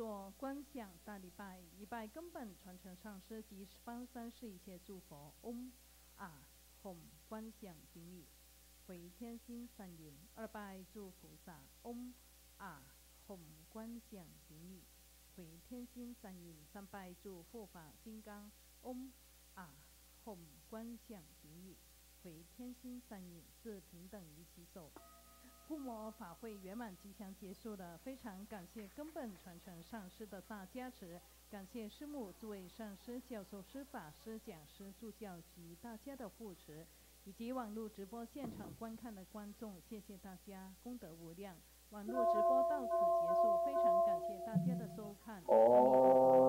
做观想大礼拜，一拜根本传承上师及十方三世一切诸佛。嗡啊吽观想顶礼，回天心三云。二拜诸菩萨。嗡啊吽观想顶礼，回天心三云。三拜诸护法金刚。嗡啊吽观想顶礼，回天心三云。四平等于其手。护摩法会圆满吉祥结束了，非常感谢根本传承上师的大加持，感谢师母、诸位上师、教授师、法师、讲师、助教及大家的护持，以及网络直播现场观看的观众，谢谢大家，功德无量。网络直播到此结束，非常感谢大家的收看。阿弥陀佛。